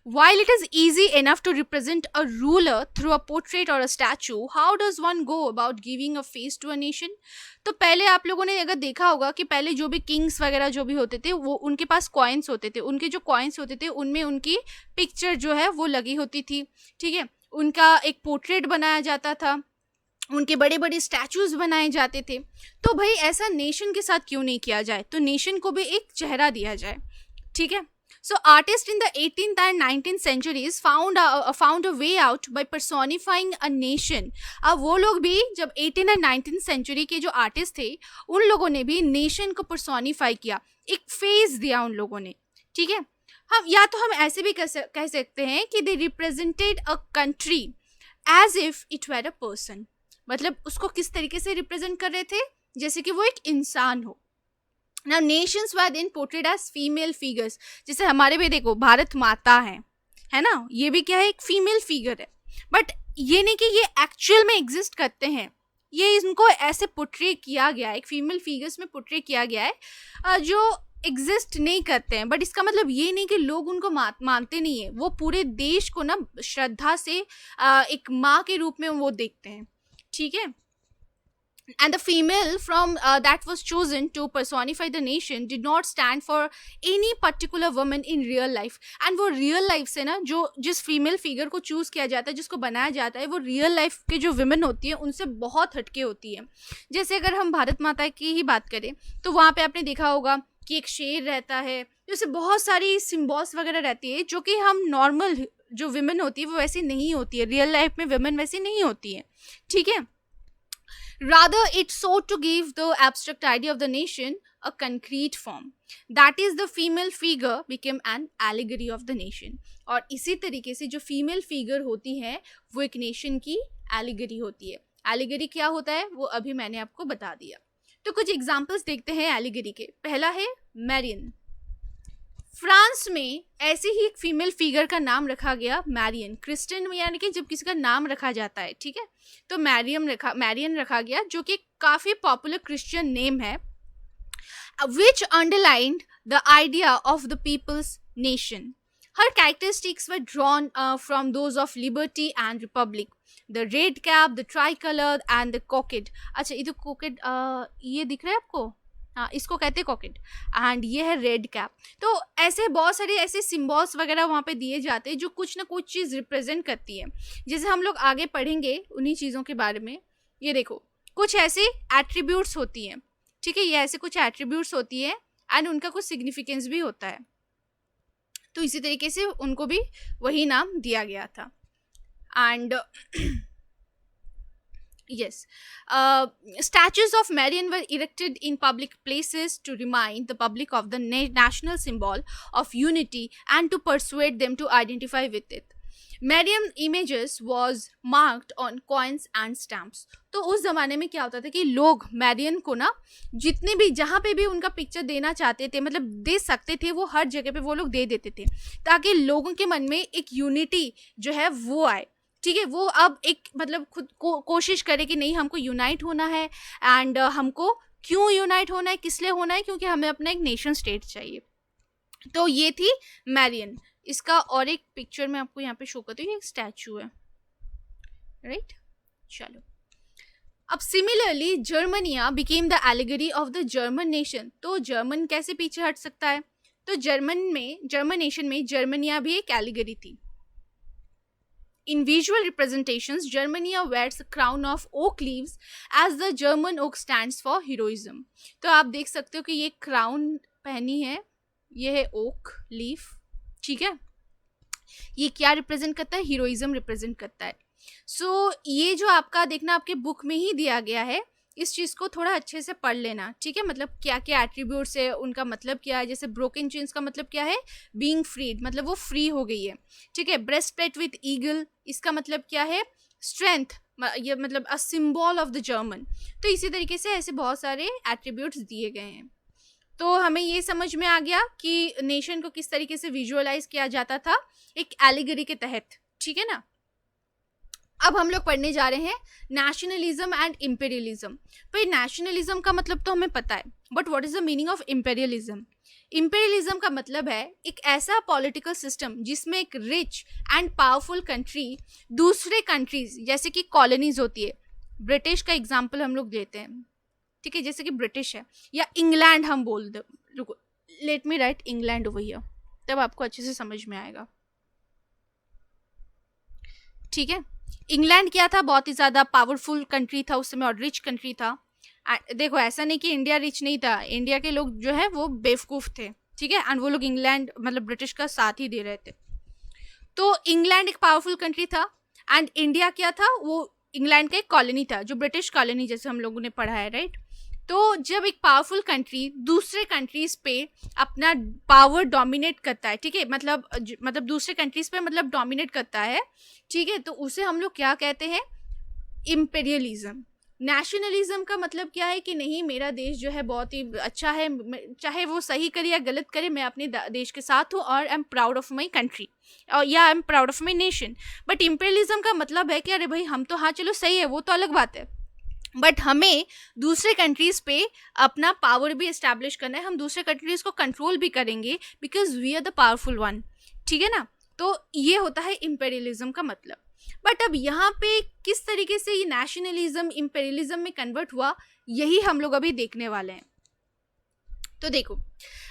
While it is easy enough to represent a ruler through a portrait or a statue, how does one go about giving a face to a nation? तो पहले आप लोगों ने अगर देखा होगा कि पहले जो भी किंग्स वगैरह जो भी होते थे वो उनके पास कॉइन्स होते थे, उनके जो कॉइन्स होते थे उनमें उनकी पिक्चर जो है वो लगी होती थी, ठीक है, उनका एक पोर्ट्रेट बनाया जाता था, उनके बड़े बड़े स्टैचूज बनाए जाते थे। तो भाई ऐसा नेशन के साथ क्यों नहीं किया जाए, तो नेशन को भी एक चेहरा दिया जाए, ठीक है। So artists in the 18th and 19th centuries found a way out by personifying a nation. अब वो लोग भी जब 18 and 19th century के जो आर्टिस्ट थे उन लोगों ने भी नेशन को पर्सोनिफाई किया, एक फेस दिया उन लोगों ने, ठीक है। हम या तो हम ऐसे भी कह सकते हैं कि they represented a country as if it were a person, मतलब उसको किस तरीके से रिप्रेजेंट कर रहे थे, जैसे कि वो एक इंसान हो। Now nations were then portrayed as female figures, जैसे हमारे भी देखो भारत माता है ना, ये भी क्या है, एक फीमेल फिगर है, बट ये नहीं कि ये एक्चुअल में एग्जिस्ट करते हैं, ये इनको ऐसे पोर्ट्रे किया गया है, एक फीमेल फिगर्स में पोर्ट्रे किया गया है जो एग्जिस्ट नहीं करते हैं। बट इसका मतलब ये नहीं कि लोग उनको मानते नहीं है, वो पूरे देश को ना श्रद्धा से एक माँ के रूप में वो देखते हैं, ठीक है। And the female from that was chosen to personify the nation did not stand for any particular woman in real life. And वो real life से ना जो जिस female figure को choose किया जाता है, जिसको बनाया जाता है, वो real life के जो women होती है उनसे बहुत हटके होती है। जैसे अगर हम भारत माता की ही बात करें तो वहाँ पे आपने देखा होगा कि एक शेर रहता है, जैसे बहुत सारी सिम्बॉल्स वगैरह रहती है जो कि हम नॉर्मल जो women होती है वो वैसी नहीं होती है, रियल लाइफ में women वैसी नहीं होती है, ठीक है। Rather, it sought to give the abstract idea of the nation a concrete form. That is, the female figure became an allegory of the nation. और इसी तरीके से जो फीमेल फिगर होती है वो एक नेशन की एलिगरी होती है। एलिगरी क्या होता है वो अभी मैंने आपको बता दिया। तो कुछ एग्जाम्पल्स देखते हैं एलिगरी के। पहला है मैरियन। फ्रांस में ऐसे ही एक फीमेल फिगर का नाम रखा गया मैरियन, क्रिस्टियन में, यानी कि जब किसी का नाम रखा जाता है, ठीक है, तो मैरियन रखा गया जो कि काफ़ी पॉपुलर क्रिश्चियन नेम है, which underlined the idea of the people's nation. Her characteristics were drawn from those of liberty and republic, the red cap, the tricolour and the cockade. अच्छा, ये तो कॉकेट ये दिख रहा है आपको, हाँ, इसको कहते हैं कॉकेट, एंड ये है रेड कैप। तो ऐसे बहुत सारे ऐसे सिम्बॉल्स वगैरह वहाँ पे दिए जाते हैं जो कुछ ना कुछ चीज़ रिप्रेजेंट करती है। जैसे हम लोग आगे पढ़ेंगे उन्हीं चीज़ों के बारे में। ये देखो कुछ ऐसे एट्रीब्यूट्स होती हैं, ठीक है, ये ऐसे कुछ एट्रीब्यूट्स होती है एंड उनका कुछ सिग्निफिकेंस भी होता है, तो इसी तरीके से उनको भी वही नाम दिया गया था। And yes, statues of Marian were erected in public places to remind the public of the national symbol of unity and to persuade them to identify with it. Marian images was marked on coins and stamps. तो उस ज़माने में क्या होता था कि लोग Marrion को ना जितने भी जहाँ पे भी उनका पिक्चर देना चाहते थे, मतलब दे सकते थे, वो हर जगह पे वो लोग दे देते थे ताकि लोगों के मन में एक यूनिटी जो है वो आए, ठीक है। वो अब एक मतलब खुद को कोशिश करे कि नहीं हमको यूनाइट होना है, एंड हमको क्यों यूनाइट होना है, किस लिए होना है, क्योंकि हमें अपना एक नेशन स्टेट चाहिए। तो ये थी मैरियन। इसका और एक पिक्चर मैं आपको यहाँ पे शो करती हूँ, एक स्टैचू है, राइट। चलो अब similarly Germania became the allegory of the German nation. तो जर्मन कैसे पीछे हट सकता है, तो जर्मन नेशन में जर्मनिया भी एक एलिगरी थी। In visual representations, Germania wears a crown of oak leaves as the German oak stands for heroism. तो आप देख सकते हो कि ये क्राउन पहनी है, ये है ओक लीफ, ठीक है। ये क्या रिप्रेजेंट करता है, हीरोइज्म रिप्रेजेंट करता है। सो ये जो आपका देखना आपके बुक में ही दिया गया है, इस चीज़ को थोड़ा अच्छे से पढ़ लेना, ठीक है। मतलब क्या क्या एट्रीब्यूट्स है, उनका मतलब क्या है। जैसे ब्रोकन चेन्स का मतलब क्या है, बीइंग फ्रीड, मतलब वो फ्री हो गई है, ठीक है। ब्रेस्ट प्लेट विथ ईगल, इसका मतलब क्या है, स्ट्रेंथ, ये मतलब a symbol of the German. तो इसी तरीके से ऐसे बहुत सारे एट्रीब्यूट्स दिए गए हैं। तो हमें ये समझ में आ गया कि नेशन को किस तरीके से विजुअलाइज किया जाता था एक एलिगरी के तहत, ठीक है ना। अब हम लोग पढ़ने जा रहे हैं नेशनलिज्म एंड इंपेरियलिज्म। भाई नेशनलिज्म का मतलब तो हमें पता है, but what is the meaning of imperialism. Imperialism का मतलब है एक ऐसा पॉलिटिकल सिस्टम जिसमें एक रिच एंड पावरफुल कंट्री दूसरे कंट्रीज, जैसे कि कॉलोनीज होती है, ब्रिटिश का एग्जाम्पल हम लोग लेते हैं, ठीक है, जैसे कि ब्रिटिश है, या इंग्लैंड हम बोल दे, रुको let me right England over here, तब आपको अच्छे से समझ में आएगा, ठीक है। इंग्लैंड क्या था, बहुत ही ज़्यादा पावरफुल कंट्री था उस समय और रिच कंट्री था। देखो ऐसा नहीं कि इंडिया रिच नहीं था, इंडिया के लोग जो है वो बेवकूफ़ थे, ठीक है, एंड वो लोग इंग्लैंड मतलब ब्रिटिश का साथ ही दे रहे थे। तो इंग्लैंड एक पावरफुल कंट्री था एंड इंडिया क्या था, वो इंग्लैंड का एक कॉलोनी था, जो ब्रिटिश कॉलोनी जैसे हम लोगों ने पढ़ा है, राइट। तो जब एक पावरफुल कंट्री दूसरे कंट्रीज पे अपना पावर डोमिनेट करता है, ठीक है, मतलब दूसरे कंट्रीज पे मतलब डोमिनेट करता है, ठीक है, तो उसे हम लोग क्या कहते हैं, इम्पेरियलिज्म। नेशनलिज्म का मतलब क्या है कि नहीं, मेरा देश जो है बहुत ही अच्छा है, चाहे वो सही करे या गलत करे, मैं अपने देश के साथ हूँ और I am proud of my country, और या I am proud of my nation. But imperialism का मतलब है कि अरे भाई हम तो, हाँ चलो सही है, वो तो अलग बात है, बट हमें दूसरे कंट्रीज पे अपना पावर भी एस्टैब्लिश करना है, हम दूसरे कंट्रीज को कंट्रोल भी करेंगे because we are the powerful one, ठीक है ना। तो ये होता है इम्पेरियलिज्म का मतलब। बट अब यहाँ पे किस तरीके से ये नेशनलिज्म इम्पेरियलिज्म में कन्वर्ट हुआ, यही हम लोग अभी देखने वाले हैं। तो देखो,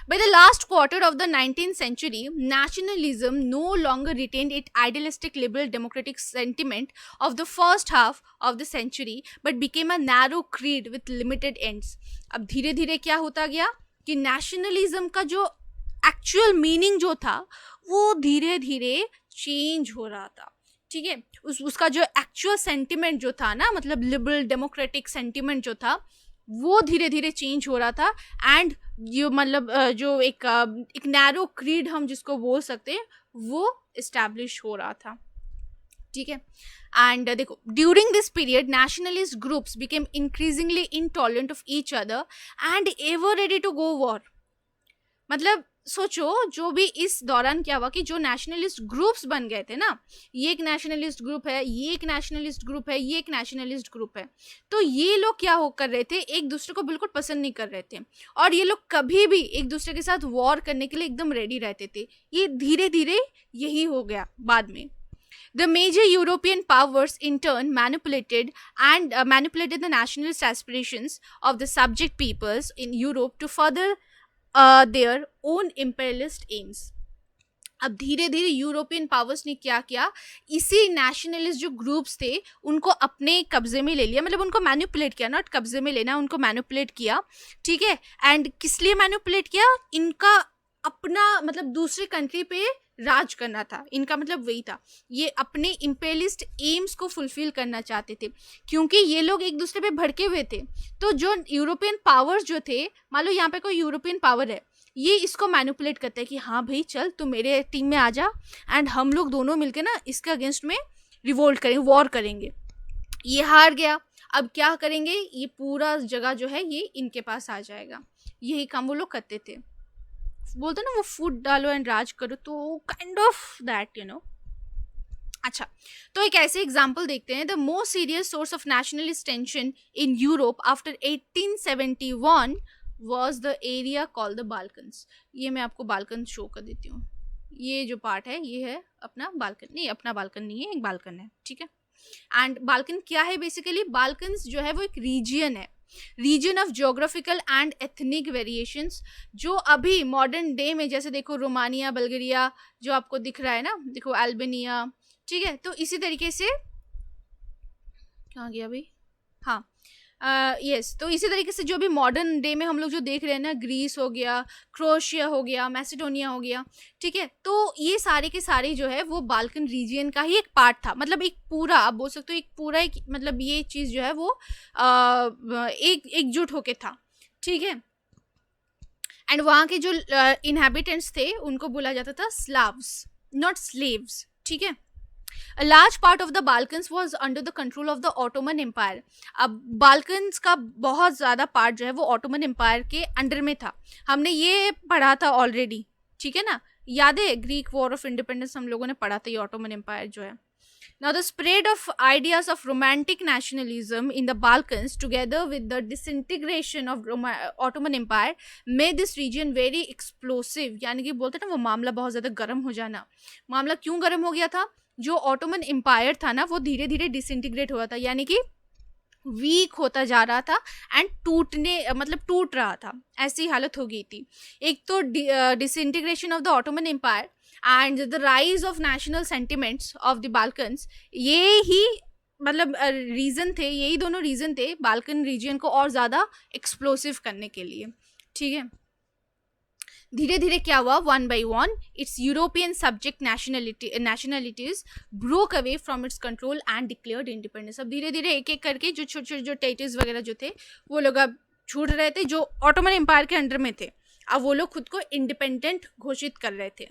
by the last quarter of the 19th century, nationalism no longer retained its idealistic liberal democratic sentiment of the first half of the century, but became a narrow creed with limited ends. अब धीरे धीरे क्या होता गया कि nationalism का जो actual meaning जो था वो धीरे धीरे चेंज हो रहा था, ठीक है। उसका जो एक्चुअल सेंटिमेंट जो था ना, मतलब लिबरल डेमोक्रेटिक सेंटिमेंट जो था, वो धीरे धीरे चेंज हो रहा था। एंड जो मतलब जो एक नैरो क्रीड हम जिसको बोल सकते हैं, वो इस्टेब्लिश हो रहा था, ठीक है। एंड देखो, during this period nationalist groups became increasingly intolerant of each other and ever ready to go war. मतलब सोचो, जो भी इस दौरान क्या हुआ कि जो नेशनलिस्ट ग्रुप्स बन गए थे ना, ये एक नेशनलिस्ट ग्रुप है, ये एक नेशनलिस्ट ग्रुप है, ये एक नेशनलिस्ट ग्रुप है, तो ये लोग क्या हो कर रहे थे, एक दूसरे को बिल्कुल पसंद नहीं कर रहे थे, और ये लोग कभी भी एक दूसरे के साथ वॉर करने के लिए एकदम रेडी रहते थे। ये धीरे धीरे यही हो गया बाद में। The major European powers in turn manipulated the nationalist aspirations of the subject peoples in Europe to further their own imperialist aims. अब धीरे धीरे यूरोपियन पावर्स ने क्या किया, इसी नेशनलिस्ट जो ग्रुप्स थे उनको अपने कब्जे में ले लिया, मतलब उनको मैनिपुलेट किया, नॉट कब्जे में लेना, उनको मैनिपुलेट किया, ठीक है। एंड किस लिए मैनिपुलेट किया, इनका अपना मतलब दूसरे कंट्री पे राज करना था, इनका मतलब वही था, ये अपने इंपेरियलिस्ट एम्स को फुलफिल करना चाहते थे, क्योंकि ये लोग एक दूसरे पे भड़के हुए थे। तो जो यूरोपियन पावर्स जो थे, मान लो यहाँ पे कोई यूरोपियन पावर है, ये इसको मैनिपुलेट करता है कि हाँ भाई चल तू मेरे टीम में आ जा, एंड हम लोग दोनों मिलके ना इसके अगेंस्ट में रिवोल्ट करेंगे, वॉर करेंगे। ये हार गया, अब क्या करेंगे, ये पूरा जगह जो है ये इनके पास आ जाएगा। यही काम वो लोग करते थे, बोलते ना वो फूट डालो एंड राज करो, तो kind of that, you know. अच्छा, तो एक ऐसे एग्जाम्पल देखते हैं। The most serious source of nationalist tension in Europe after 1871 was the area called the Balkans. ये मैं आपको बाल्कन शो कर देती हूँ। ये जो पार्ट है ये है अपना बाल्कन, नहीं अपना बाल्कन नहीं है, एक बाल्कन है, ठीक है। एंड बाल्कन क्या है, बेसिकली बाल्कन्स जो है वो एक रीजियन है, region of geographical and ethnic variations, जो अभी मॉडर्न डे में, जैसे देखो रोमानिया, बल्गेरिया जो आपको दिख रहा है ना, देखो अल्बानिया, ठीक है। तो इसी तरीके से कहाँ गया भाई, हाँ, यस, तो इसी तरीके से जो भी मॉडर्न डे में हम लोग जो देख रहे हैं ना, ग्रीस हो गया, क्रोएशिया हो गया, मैसेडोनिया हो गया, ठीक है, तो ये सारे के सारे जो है वो बाल्कन रीजियन का ही एक पार्ट था, मतलब एक पूरा आप बोल सकते हो, एक पूरा एक मतलब ये चीज़ जो है वो एक एकजुट होके था, ठीक है। एंड वहाँ के जो इनहेबिटेंट्स थे उनको बोला जाता था स्लाव्स, नॉट स्लेव्स, ठीक है। A large part of the Balkans was under the control of the Ottoman Empire. अब बाल्कन्स का बहुत ज़्यादा पार्ट जो है वो ऑटोमन एम्पायर के अंडर में था। हमने ये पढ़ा था ऑलरेडी, ठीक है ना, याद है, ग्रीक वॉर ऑफ इंडिपेंडेंस हम लोगों ने पढ़ा था, ये ऑटोमन एम्पायर जो है। Now, the spread of ideas of romantic nationalism in the Balkans, together with the disintegration of Ottoman Empire, made this region very explosive. यानी कि बोलते हैं ना वो मामला बहुत ज़्यादा गर्म हो जाना। मामला क्यों गर्म हो गया था? जो ऑटोमन एम्पायर था ना वो धीरे धीरे डिसइंटीग्रेट हुआ था, यानी कि वीक होता जा रहा था एंड टूट रहा था, ऐसी हालत हो गई थी। एक तो disintegration of the Ottoman empire and the rise of national sentiments of the Balkans, ये ही मतलब रीज़न थे, यही दोनों रीज़न थे बाल्कन रीजन को और ज़्यादा एक्सप्लोसिव करने के लिए, ठीक है। धीरे धीरे क्या हुआ, one by one it's European subject nationalities broke away from its control and declared independence. अब धीरे धीरे एक एक करके जो छोटे छोटे जो टेरिटरीज वगैरह जो थे वो लोग अब छूट रहे थे, जो ऑटोमन एम्पायर के अंडर में थे, अब वो लोग खुद को इंडिपेंडेंट घोषित कर रहे थे।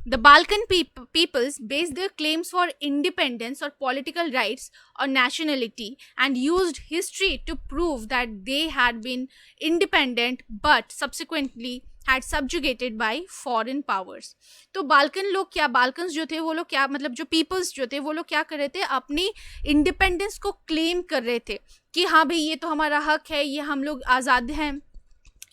The Balkan peoples based their claims for independence or political rights on nationality and used history to prove that they had been independent but subsequently had subjugated by foreign powers. तो Balkan लोग क्या, Balkans जो थे वो लोग क्या, मतलब जो पीपल्स जो थे वो लोग क्या कर रहे थे, अपनी इंडिपेंडेंस को क्लेम कर रहे थे कि हाँ भाई ये तो हमारा हक है, ये हम लोग आज़ाद हैं।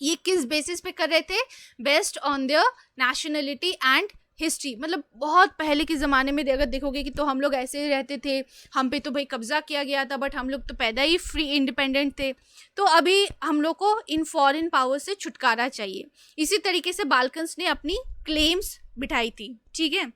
ये किस बेसिस पे कर रहे थे? Based on their nationality and history. मतलब बहुत पहले के ज़माने में अगर देखोगे कि तो हम लोग ऐसे रहते थे, हम पे तो भाई कब्जा किया गया था, बट हम लोग तो पैदा ही फ्री इंडिपेंडेंट थे, तो अभी हम लोग को इन फॉरेन पावर से छुटकारा चाहिए। इसी तरीके से बाल्कन्स ने अपनी क्लेम्स बिठाई थी, ठीक है।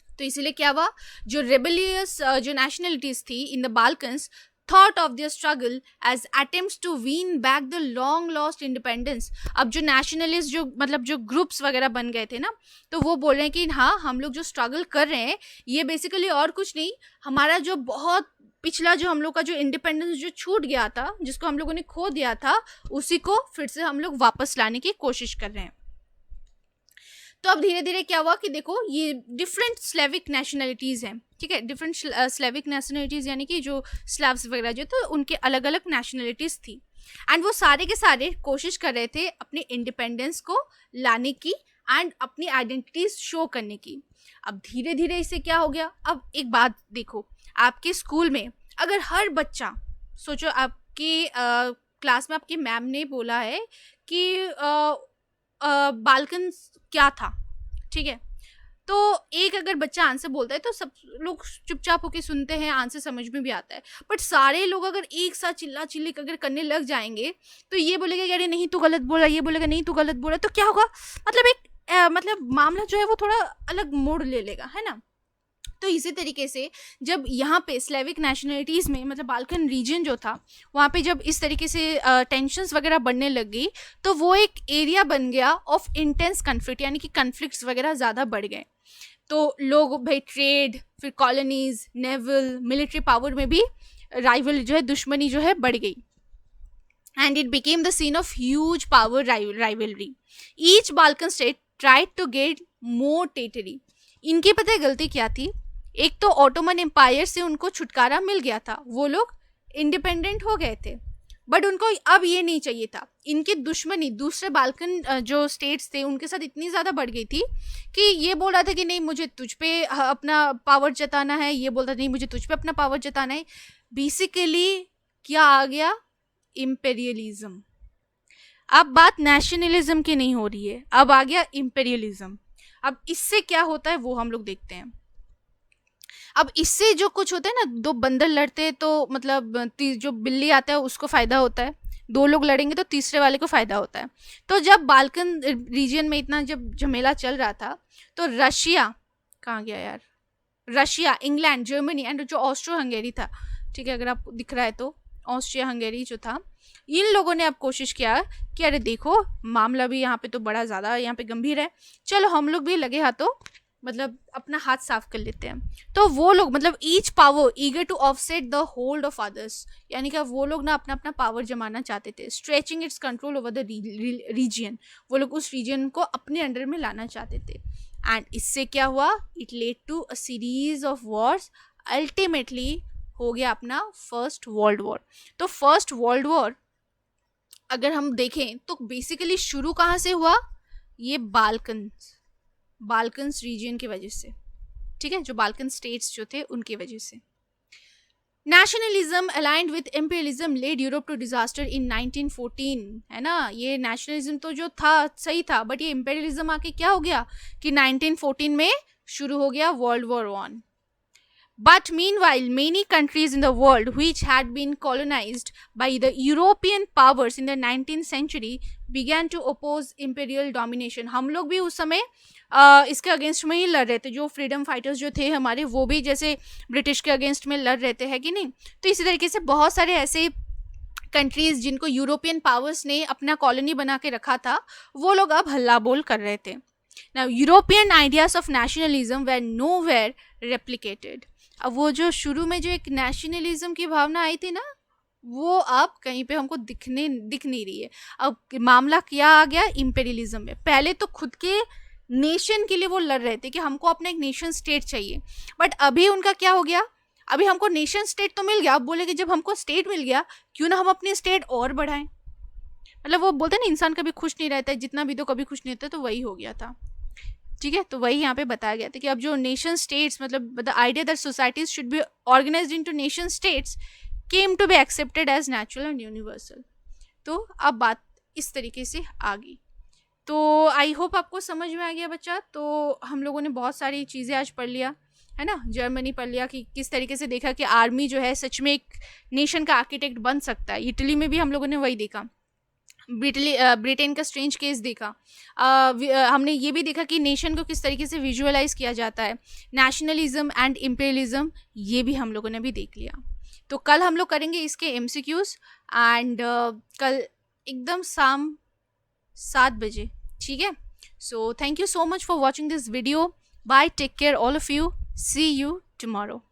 तो इसीलिए क्या हुआ, जो रेबेलियस जो नेशनलिटीज़ थी in the Balkans thought of their struggle as attempts to wean back the long lost independence. अब जो nationalist जो मतलब जो ग्रुप्स वगैरह बन गए थे ना, तो वो बोल रहे हैं कि हाँ हम लोग जो स्ट्रगल कर रहे हैं ये बेसिकली और कुछ नहीं, हमारा जो बहुत पिछला जो हम लोग का जो इंडिपेंडेंस जो छूट गया था, जिसको हम लोगों ने खो दिया था, उसी को फिर से हम लोग वापस लाने की कोशिश कर रहे हैं। तो अब धीरे धीरे क्या हुआ कि देखो ये डिफरेंट स्लेविक नेशनलिटीज़ हैं, ठीक है, डिफरेंट स्लेविक नेशनलिटीज़ यानी कि जो स्लैव्स वगैरह जो थे उनके अलग अलग नेशनलिटीज़ थी, एंड वो सारे के सारे कोशिश कर रहे थे अपने इंडिपेंडेंस को लाने की एंड अपनी आइडेंटिटीज शो करने की। अब धीरे धीरे इससे क्या हो गया, अब एक बात देखो, आपके स्कूल में अगर हर बच्चा, सोचो आपकी क्लास में आपकी मैम ने बोला है कि बाल्कन क्या था, ठीक है, तो एक अगर बच्चा आंसर बोलता है तो सब लोग चुपचाप होकर सुनते हैं, आंसर समझ में भी आता है, बट सारे लोग अगर एक साथ चिल्ला चिल्ली अगर करने लग जाएंगे तो ये बोलेगा कि अरे नहीं तू गलत बोला, ये बोलेगा नहीं तू गलत बोला, तो क्या होगा, मतलब एक मतलब मामला जो है वो थोड़ा अलग मोड़ ले लेगा, है ना। तो इसी तरीके से जब यहाँ पे स्लेविक नेशनलिटीज़ में मतलब बाल्कन रीजन जो था वहाँ पे जब इस तरीके से टेंशन्स वगैरह बढ़ने लग गई, तो वो एक एरिया बन गया ऑफ इंटेंस कन्फ्लिक्ट, यानी कि कन्फ्लिक्ट्स वगैरह ज़्यादा बढ़ गए। तो लोग भाई ट्रेड, फिर कॉलोनीज, नेवल, मिलिट्री पावर में भी राइवल जो है, दुश्मनी जो है बढ़ गई, and it became the scene of huge power rivalry. Each Balkan state tried to get more territory. इनकी पता है गलती क्या थी, एक तो ऑटोमन एम्पायर से उनको छुटकारा मिल गया था, वो लोग इंडिपेंडेंट हो गए थे, बट उनको अब ये नहीं चाहिए था। इनकी दुश्मनी दूसरे बाल्कन जो स्टेट्स थे उनके साथ इतनी ज़्यादा बढ़ गई थी कि ये बोल रहा था कि नहीं मुझे तुझ पे अपना पावर जताना है, ये बोल रहा था नहीं मुझे तुझ पे अपना पावर जताना है। बेसिकली क्या आ गया, इम्पेरियलिज्म। अब बात नेशनलिज्म की नहीं हो रही है, अब आ गया इम्पेरियलिज्म। अब इससे क्या होता है वो हम लोग देखते हैं। अब इससे जो कुछ होता है ना, दो बंदर लड़ते हैं तो मतलब जो बिल्ली आता है उसको फ़ायदा होता है, दो लोग लड़ेंगे तो तीसरे वाले को फ़ायदा होता है। तो जब बाल्कन रीजन में इतना जब झमेला चल रहा था तो रशिया, कहाँ गया यार, रशिया, इंग्लैंड, जर्मनी एंड जो ऑस्ट्रो हंगेरी था, ठीक है अगर आपको दिख रहा है तो ऑस्ट्रिया हंगेरी जो था, इन लोगों ने अब कोशिश किया कि अरे देखो मामला भी यहाँ पे तो बड़ा ज़्यादा यहाँ पे गंभीर है, चलो हम लोग भी लगे हाथों मतलब अपना हाथ साफ कर लेते हैं। तो वो लोग मतलब each power eager to offset the hold of others, यानी कि वो लोग ना अपना अपना पावर जमाना चाहते थे, stretching its control over the region, वो लोग उस रीजन को अपने अंडर में लाना चाहते थे। एंड इससे क्या हुआ, it led to a series of wars, ultimately हो गया अपना फर्स्ट वर्ल्ड वॉर। तो फर्स्ट वर्ल्ड वॉर अगर हम देखें तो बेसिकली शुरू कहाँ से हुआ, ये बाल्कन्स रीजन की वजह से, ठीक है, जो बाल्कन स्टेट्स जो थे उनकी वजह से। Nationalism aligned with imperialism led Europe to disaster in 1914, है ना, ये नेशनलिज्म तो जो था सही था, बट ये इम्पीरियलिज्म आके क्या हो गया कि 1914 में शुरू हो गया world war one. But meanwhile, many countries in the world which had been colonized by the European powers in the 19th century began to oppose imperial domination. हम लोग भी उस समय इसके अगेंस्ट में ही लड़ रहे थे, जो फ्रीडम फाइटर्स जो थे हमारे वो भी जैसे ब्रिटिश के अगेंस्ट में लड़ रहे थे, है कि नहीं। तो इसी तरीके से बहुत सारे ऐसे कंट्रीज जिनको यूरोपियन पावर्स ने अपना कॉलोनी बना के रखा था, वो लोग अब हल्ला बोल कर रहे थे। Now, European ideas of nationalism were nowhere replicated. अब वो जो शुरू में जो एक नेशनलिज्म की भावना आई थी ना, वो अब कहीं पे हमको दिख नहीं रही है। अब मामला क्या आ गया इम्पेरियलिज्म में। पहले तो खुद के नेशन के लिए वो लड़ रहे थे कि हमको अपना एक नेशन स्टेट चाहिए, बट अभी उनका क्या हो गया, अभी हमको नेशन स्टेट तो मिल गया, अब बोले कि जब हमको स्टेट मिल गया क्यों ना हम अपनी स्टेट और बढ़ाएं। मतलब वो बोलते हैं ना इंसान कभी खुश नहीं रहता है, जितना भी तो कभी खुश नहीं होता, तो वही हो गया था, ठीक है। तो वही यहाँ पे बताया गया था कि अब जो नेशन स्टेट्स मतलब the idea that societies should be organised into nation states came to be accepted as natural and universal. तो अब बात इस तरीके से आ गई। तो आई होप आपको समझ में आ गया बच्चा। तो हम लोगों ने बहुत सारी चीज़ें आज पढ़ लिया, है ना, जर्मनी पढ़ लिया कि किस तरीके से देखा कि आर्मी जो है सच में एक नेशन का आर्किटेक्ट बन सकता है। इटली में भी हम लोगों ने वही देखा, ब्रिटेन का स्ट्रेंज केस देखा। हमने ये भी देखा कि नेशन को किस तरीके से विजुअलाइज किया जाता है। नेशनलिज्म एंड इम्पेरियलिज्म ये भी हम लोगों ने भी देख लिया। तो कल हम लोग करेंगे इसके एमसीक्यूज एंड कल एकदम शाम 7 बजे, ठीक है। So thank you so much for watching this video. Bye, take care all of you, see you tomorrow.